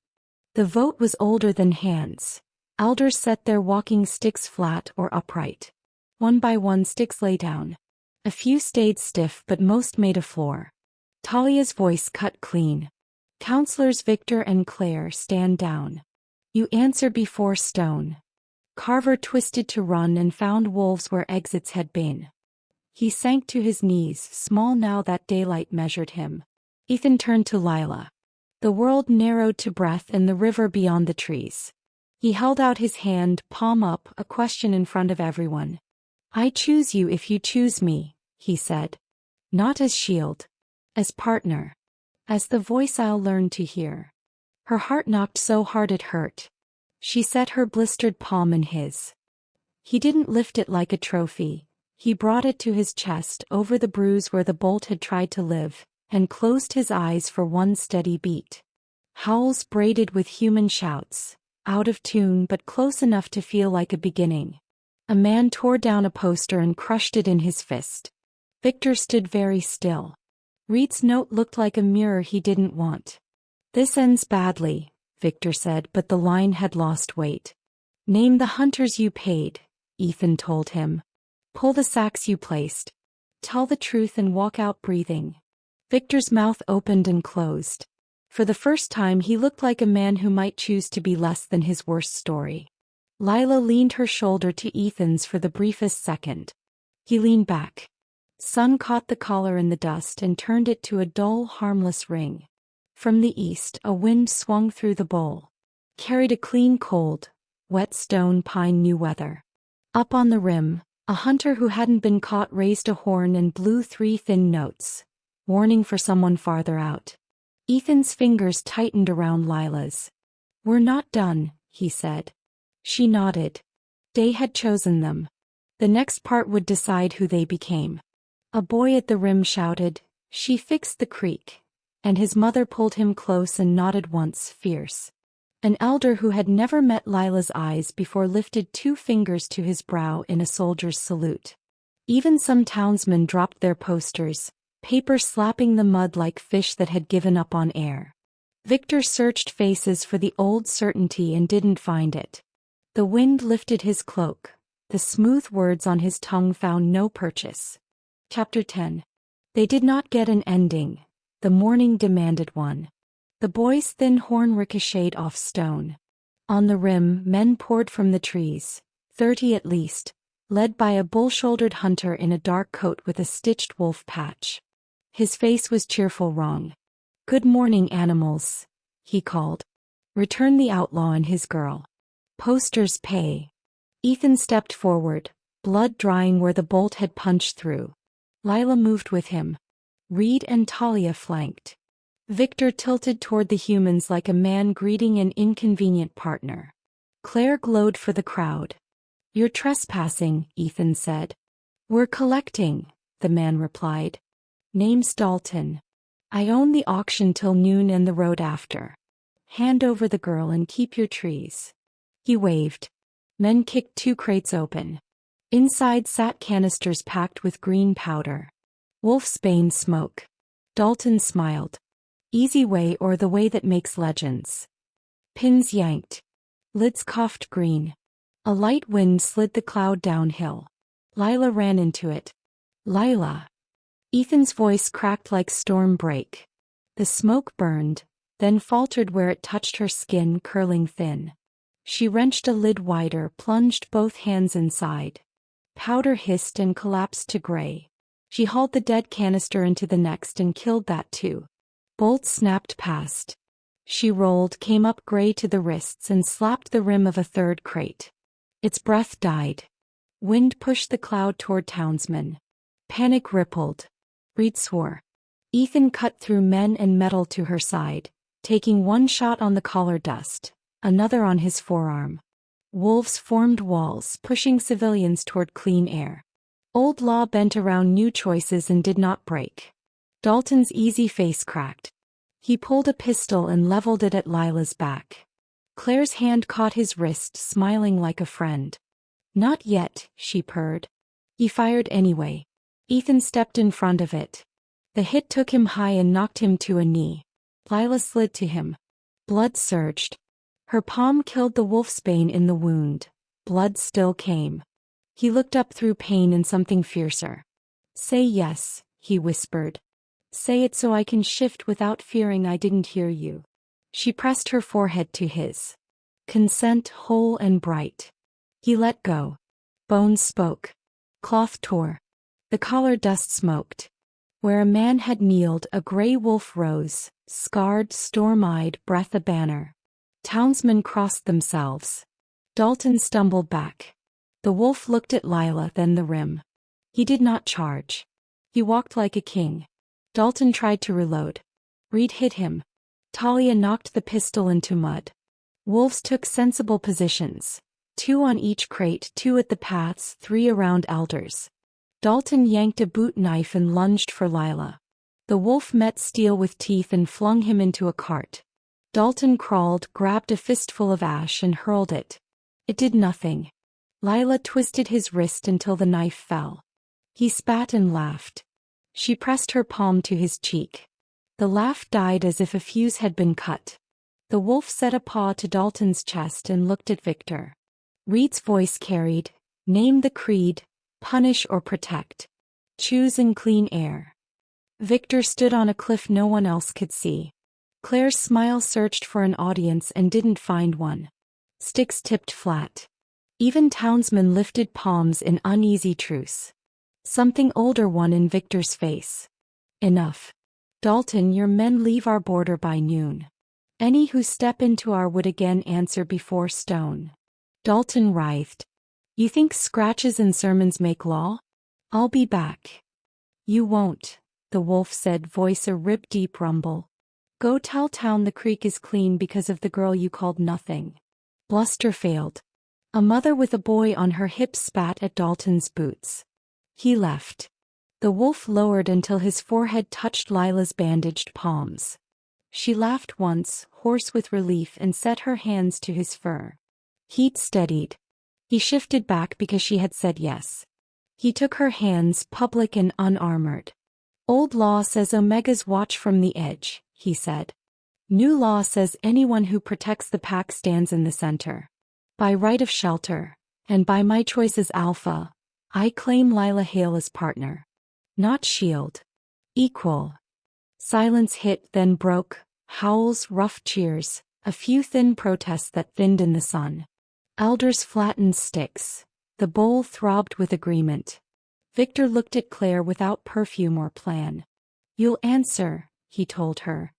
The vote was older than hands. Elders set their walking sticks flat or upright. One by one sticks lay down. A few stayed stiff, but most made a floor. Talia's voice cut clean. "Counselors Victor and Claire, stand down. You answer before stone." Carver twisted to run and found wolves where exits had been. He sank to his knees, small now that daylight measured him. Ethan turned to Lila. The world narrowed to breath and the river beyond the trees. He held out his hand, palm up, a question in front of everyone. "I choose you if you choose me," he said. "Not as shield. As partner. As the voice I'll learn to hear." Her heart knocked so hard it hurt. She set her blistered palm in his. He didn't lift it like a trophy. He brought it to his chest, over the bruise where the bolt had tried to live, and closed his eyes for one steady beat. Howls braided with human shouts, out of tune but close enough to feel like a beginning. A man tore down a poster and crushed it in his fist. Victor stood very still. Reed's note looked like a mirror he didn't want. "This ends badly," Victor said, but the line had lost weight. "Name the hunters you paid," Ethan told him. "Pull the sacks you placed. Tell the truth and walk out breathing." Victor's mouth opened and closed. For the first time he looked like a man who might choose to be less than his worst story. Lila leaned her shoulder to Ethan's for the briefest second. He leaned back. Sun caught the collar in the dust and turned it to a dull, harmless ring. From the east, a wind swung through the bowl. Carried a clean, cold, wet stone pine new weather. Up on the rim, a hunter who hadn't been caught raised a horn and blew 3 thin notes, warning for someone farther out. Ethan's fingers tightened around Lila's. "We're not done," he said. She nodded. Day had chosen them. The next part would decide who they became. A boy at the rim shouted, "She fixed the creek," and his mother pulled him close and nodded once, fierce. An elder who had never met Lila's eyes before lifted 2 fingers to his brow in a soldier's salute. Even some townsmen dropped their posters, paper slapping the mud like fish that had given up on air. Victor searched faces for the old certainty and didn't find it. The wind lifted his cloak. The smooth words on his tongue found no purchase. Chapter 10. They did not get an ending. The morning demanded one. The boy's thin horn ricocheted off stone. On the rim, men poured from the trees, 30 at least, led by a bull-shouldered hunter in a dark coat with a stitched wolf patch. His face was cheerful wrong. "Good morning, animals," he called. "Return the outlaw and his girl. Posters pay." Ethan stepped forward, blood drying where the bolt had punched through. Lila moved with him. Reed and Talia flanked. Victor tilted toward the humans like a man greeting an inconvenient partner. Claire glowed for the crowd. "You're trespassing," Ethan said. "We're collecting," the man replied. "Name's Dalton. I own the auction till noon and the road after. Hand over the girl and keep your trees." He waved. Men kicked 2 crates open. Inside sat canisters packed with green powder. Wolfsbane smoke. Dalton smiled. Easy way or the way that makes legends. Pins yanked. Lids coughed green. A light wind slid the cloud downhill. Lila ran into it. Lila. Ethan's voice cracked like storm break. The smoke burned, then faltered where it touched her skin, curling thin. She wrenched a lid wider, plunged both hands inside. Powder hissed and collapsed to gray. She hauled the dead canister into the next and killed that too. Bolts snapped past. She rolled, came up gray to the wrists and slapped the rim of a 3rd crate. Its breath died. Wind pushed the cloud toward townsmen. Panic rippled. Rite swore. Ethan cut through men and metal to her side, taking 1 shot on the collar dust, another on his forearm. Wolves formed walls, pushing civilians toward clean air. Old Law bent around new choices and did not break. Dalton's easy face cracked. He pulled a pistol and leveled it at Lila's back. Claire's hand caught his wrist, smiling like a friend. Not yet, she purred. He fired anyway. Ethan stepped in front of it. The hit took him high and knocked him to a knee. Lila slid to him. Blood surged. Her palm killed the wolfsbane in the wound. Blood still came. He looked up through pain and something fiercer. Say yes, he whispered. Say it so I can shift without fearing I didn't hear you. She pressed her forehead to his. Consent whole and bright. He let go. Bones spoke. Cloth tore. The collar dust smoked. Where a man had kneeled, a gray wolf rose, scarred, storm-eyed, breath a banner. Townsmen crossed themselves. Dalton stumbled back. The wolf looked at Lila, then the rim. He did not charge. He walked like a king. Dalton tried to reload. Rite hit him. Talia knocked the pistol into mud. Wolves took sensible positions. 2 on each crate, 2 at the paths, 3 around elders. Dalton yanked a boot knife and lunged for Lila. The wolf met steel with teeth and flung him into a cart. Dalton crawled, grabbed a fistful of ash and hurled it. It did nothing. Lila twisted his wrist until the knife fell. He spat and laughed. She pressed her palm to his cheek. The laugh died as if a fuse had been cut. The wolf set a paw to Dalton's chest and looked at Victor. Rite's voice carried, "Name the creed, punish or protect. Choose in clean air." Victor stood on a cliff no one else could see. Claire's smile searched for an audience and didn't find one. Sticks tipped flat. Even townsmen lifted palms in uneasy truce. Something older won in Victor's face. Enough. Dalton, your men leave our border by noon. Any who step into our would again answer before stone. Dalton writhed. You think scratches and sermons make law? I'll be back. You won't, the wolf said, voice a rib-deep rumble. Go tell town the creek is clean because of the girl you called nothing. Bluster failed. A mother with a boy on her hips spat at Dalton's boots. He left. The wolf lowered until his forehead touched Lila's bandaged palms. She laughed once, hoarse with relief, and set her hands to his fur. Heat steadied. He shifted back because she had said yes. He took her hands, public and unarmored. Old law says Omegas watch from the edge, he said. New law says anyone who protects the pack stands in the center. By right of shelter, and by my choice as alpha, I claim Lila Hale as partner. Not shield. Equal. Silence hit, then broke, howls, rough cheers, a few thin protests that thinned in the sun. Elders flattened sticks. The bowl throbbed with agreement. Victor looked at Claire without perfume or plan. You'll answer, he told her.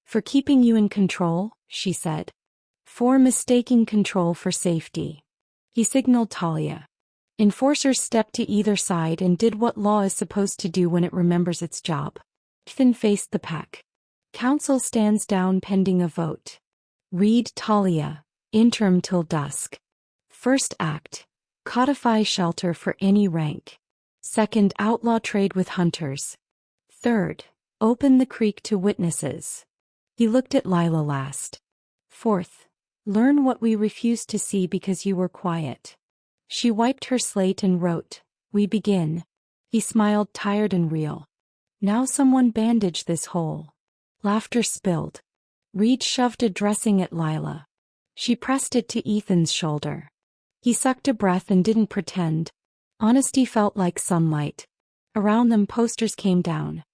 For keeping you in control, she said. For mistaking control for safety. He signaled Talia. Enforcers stepped to either side and did what law is supposed to do when it remembers its job. Ethan faced the pack. Council stands down pending a vote. Read Talia, interim till dusk. First act, codify shelter for any rank. Second, outlaw trade with hunters. Third, open the creek to witnesses. He looked at Lila last. Fourth, Learn what we refused to see because you were quiet. She wiped her slate and wrote, "We begin." He smiled, tired and real. Now someone bandage this hole. Laughter spilled. Reed shoved a dressing at Lila. She pressed it to Ethan's shoulder. He sucked a breath and didn't pretend. Honesty felt like sunlight. Around them posters came down.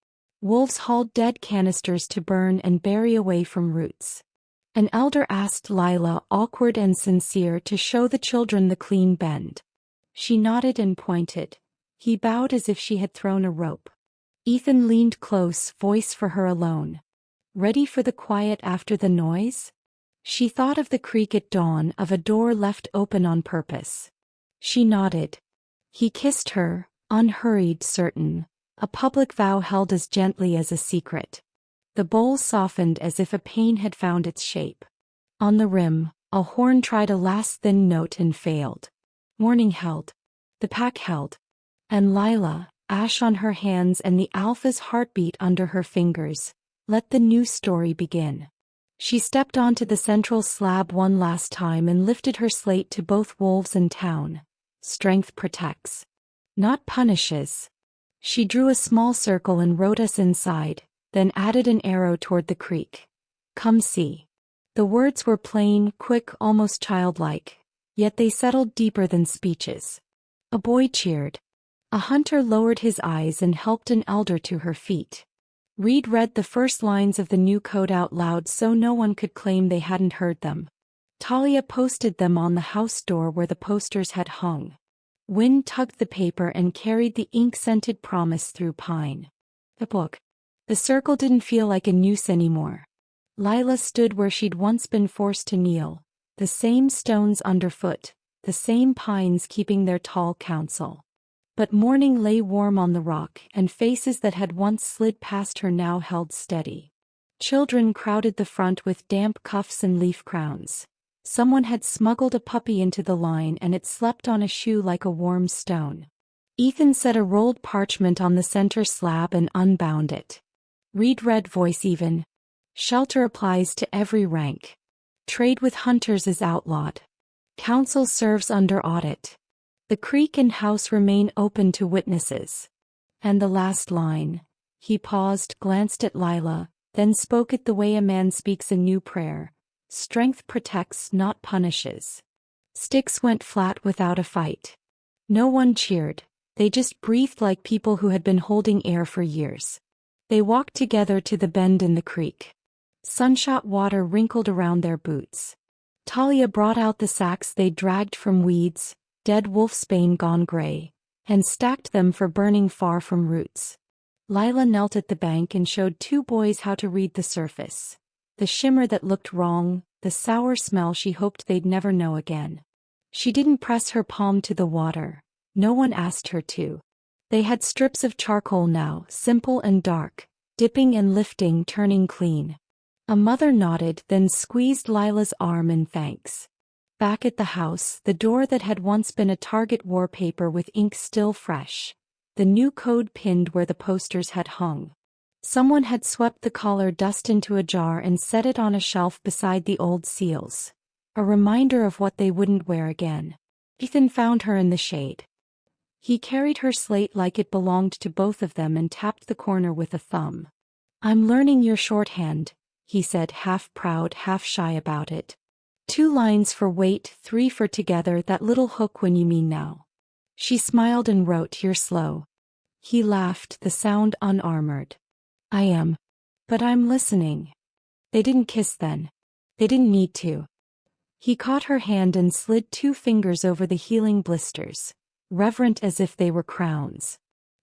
Wolves hauled dead canisters to burn and bury away from roots. An elder asked Lila, awkward and sincere, to show the children the clean bend. She nodded and pointed. He bowed as if she had thrown a rope. Ethan leaned close, voice for her alone. Ready for the quiet after the noise? She thought of the creek at dawn, of a door left open on purpose. She nodded. He kissed her, unhurried, certain, a public vow held as gently as a secret. The bowl softened as if a pain had found its shape. On the rim, a horn tried a last thin note and failed. Morning held. The pack held. And Lila, ash on her hands and the alpha's heartbeat under her fingers, let the new story begin. She stepped onto the central slab one last time and lifted her slate to both wolves and town. Strength protects, not punishes. She drew a small circle and wrote us inside, then added an arrow toward the creek. Come see. The words were plain, quick, almost childlike, yet they settled deeper than speeches. A boy cheered. A hunter lowered his eyes and helped an elder to her feet. Reed read the first lines of the new code out loud so no one could claim they hadn't heard them. Talia posted them on the house door where the posters had hung. Wind tugged the paper and carried the ink-scented promise through pine. The book. The circle didn't feel like a noose anymore. Lila stood where she'd once been forced to kneel, the same stones underfoot, the same pines keeping their tall counsel. But morning lay warm on the rock, and faces that had once slid past her now held steady. Children crowded the front with damp cuffs and leaf crowns. Someone had smuggled a puppy into the line and it slept on a shoe like a warm stone. Ethan set a rolled parchment on the center slab and unbound it. Reed read, voice even. Shelter applies to every rank. Trade with hunters is outlawed. Council serves under audit. The creek and house remain open to witnesses. And the last line. He paused, glanced at Lila, then spoke it the way a man speaks a new prayer. Strength protects, not punishes. Sticks went flat without a fight. No one cheered. They just breathed like people who had been holding air for years. They walked together to the bend in the creek. Sunshot water wrinkled around their boots. Talia brought out the sacks they'd dragged from weeds, dead wolfsbane gone gray, and stacked them for burning far from roots. Lila knelt at the bank and showed two boys how to read the surface. The shimmer that looked wrong, the sour smell she hoped they'd never know again. She didn't press her palm to the water. No one asked her to. They had strips of charcoal now, simple and dark, dipping and lifting, turning clean. A mother nodded, then squeezed Lila's arm in thanks. Back at the house, the door that had once been a Target wallpaper with ink still fresh. The new code pinned where the posters had hung. Someone had swept the collar dust into a jar and set it on a shelf beside the old seals. A reminder of what they wouldn't wear again. Ethan found her in the shade. He carried her slate like it belonged to both of them and tapped the corner with a thumb. I'm learning your shorthand, he said, half proud, half shy about it. 2 lines for wait, 3 for together, that little hook when you mean now. She smiled and wrote, you're slow. He laughed, the sound unarmored. I am. But I'm listening. They didn't kiss then. They didn't need to. He caught her hand and slid 2 fingers over the healing blisters, reverent as if they were crowns.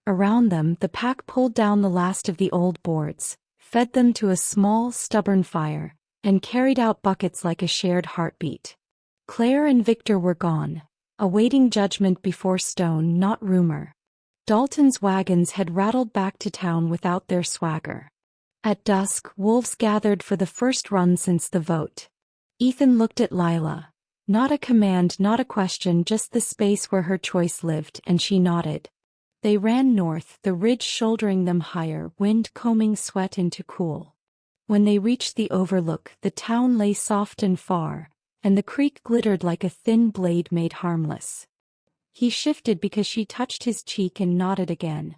Around them, the pack pulled down the last of the old boards, fed them to a small, stubborn fire, and carried out buckets like a shared heartbeat. Claire and Victor were gone, awaiting judgment before stone, not rumor. Dalton's wagons had rattled back to town without their swagger. At dusk, wolves gathered for the first run since the vote. Ethan looked at Lila. Not a command, not a question, just the space where her choice lived, and she nodded. They ran north, the ridge shouldering them higher, wind combing sweat into cool. When they reached the overlook, the town lay soft and far, and the creek glittered like a thin blade made harmless. He shifted because she touched his cheek and nodded again.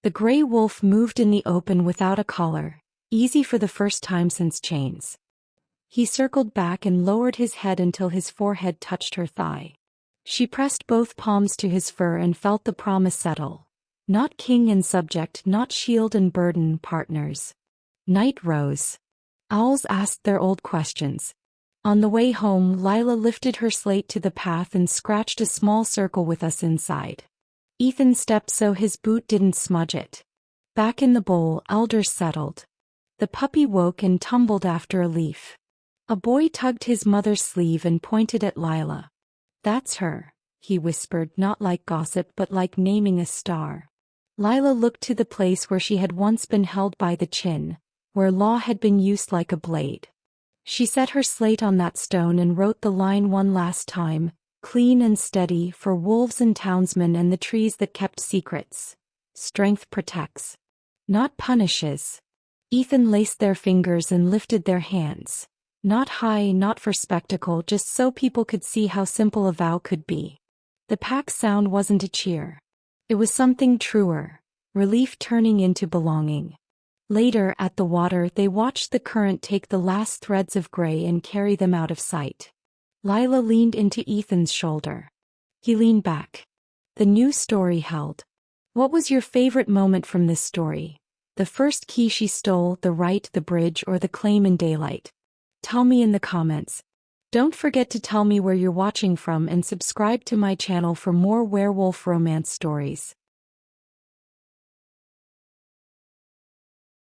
The gray wolf moved in the open without a collar, easy for the first time since chains. He circled back and lowered his head until his forehead touched her thigh. She pressed both palms to his fur and felt the promise settle. Not king and subject, not shield and burden, partners. Night rose. Owls asked their old questions. On the way home, Lila lifted her slate to the path and scratched a small circle with us inside. Ethan stepped so his boot didn't smudge it. Back in the bowl, elders settled. The puppy woke and tumbled after a leaf. A boy tugged his mother's sleeve and pointed at Lila. "That's her," he whispered, not like gossip but like naming a star. Lila looked to the place where she had once been held by the chin, where law had been used like a blade. She set her slate on that stone and wrote the line one last time, clean and steady, for wolves and townsmen and the trees that kept secrets. Strength protects, not punishes. Ethan laced their fingers and lifted their hands. Not high, not for spectacle, just so people could see how simple a vow could be. The pack's sound wasn't a cheer. It was something truer, relief turning into belonging. Later, at the water, they watched the current take the last threads of gray and carry them out of sight. Lila leaned into Ethan's shoulder. He leaned back. The new story held. "What was your favorite moment from this story? The first key she stole, the Rite, the bridge, or the claim in daylight? Tell me in the comments. Don't forget to tell me where you're watching from and subscribe to my channel for more werewolf romance stories.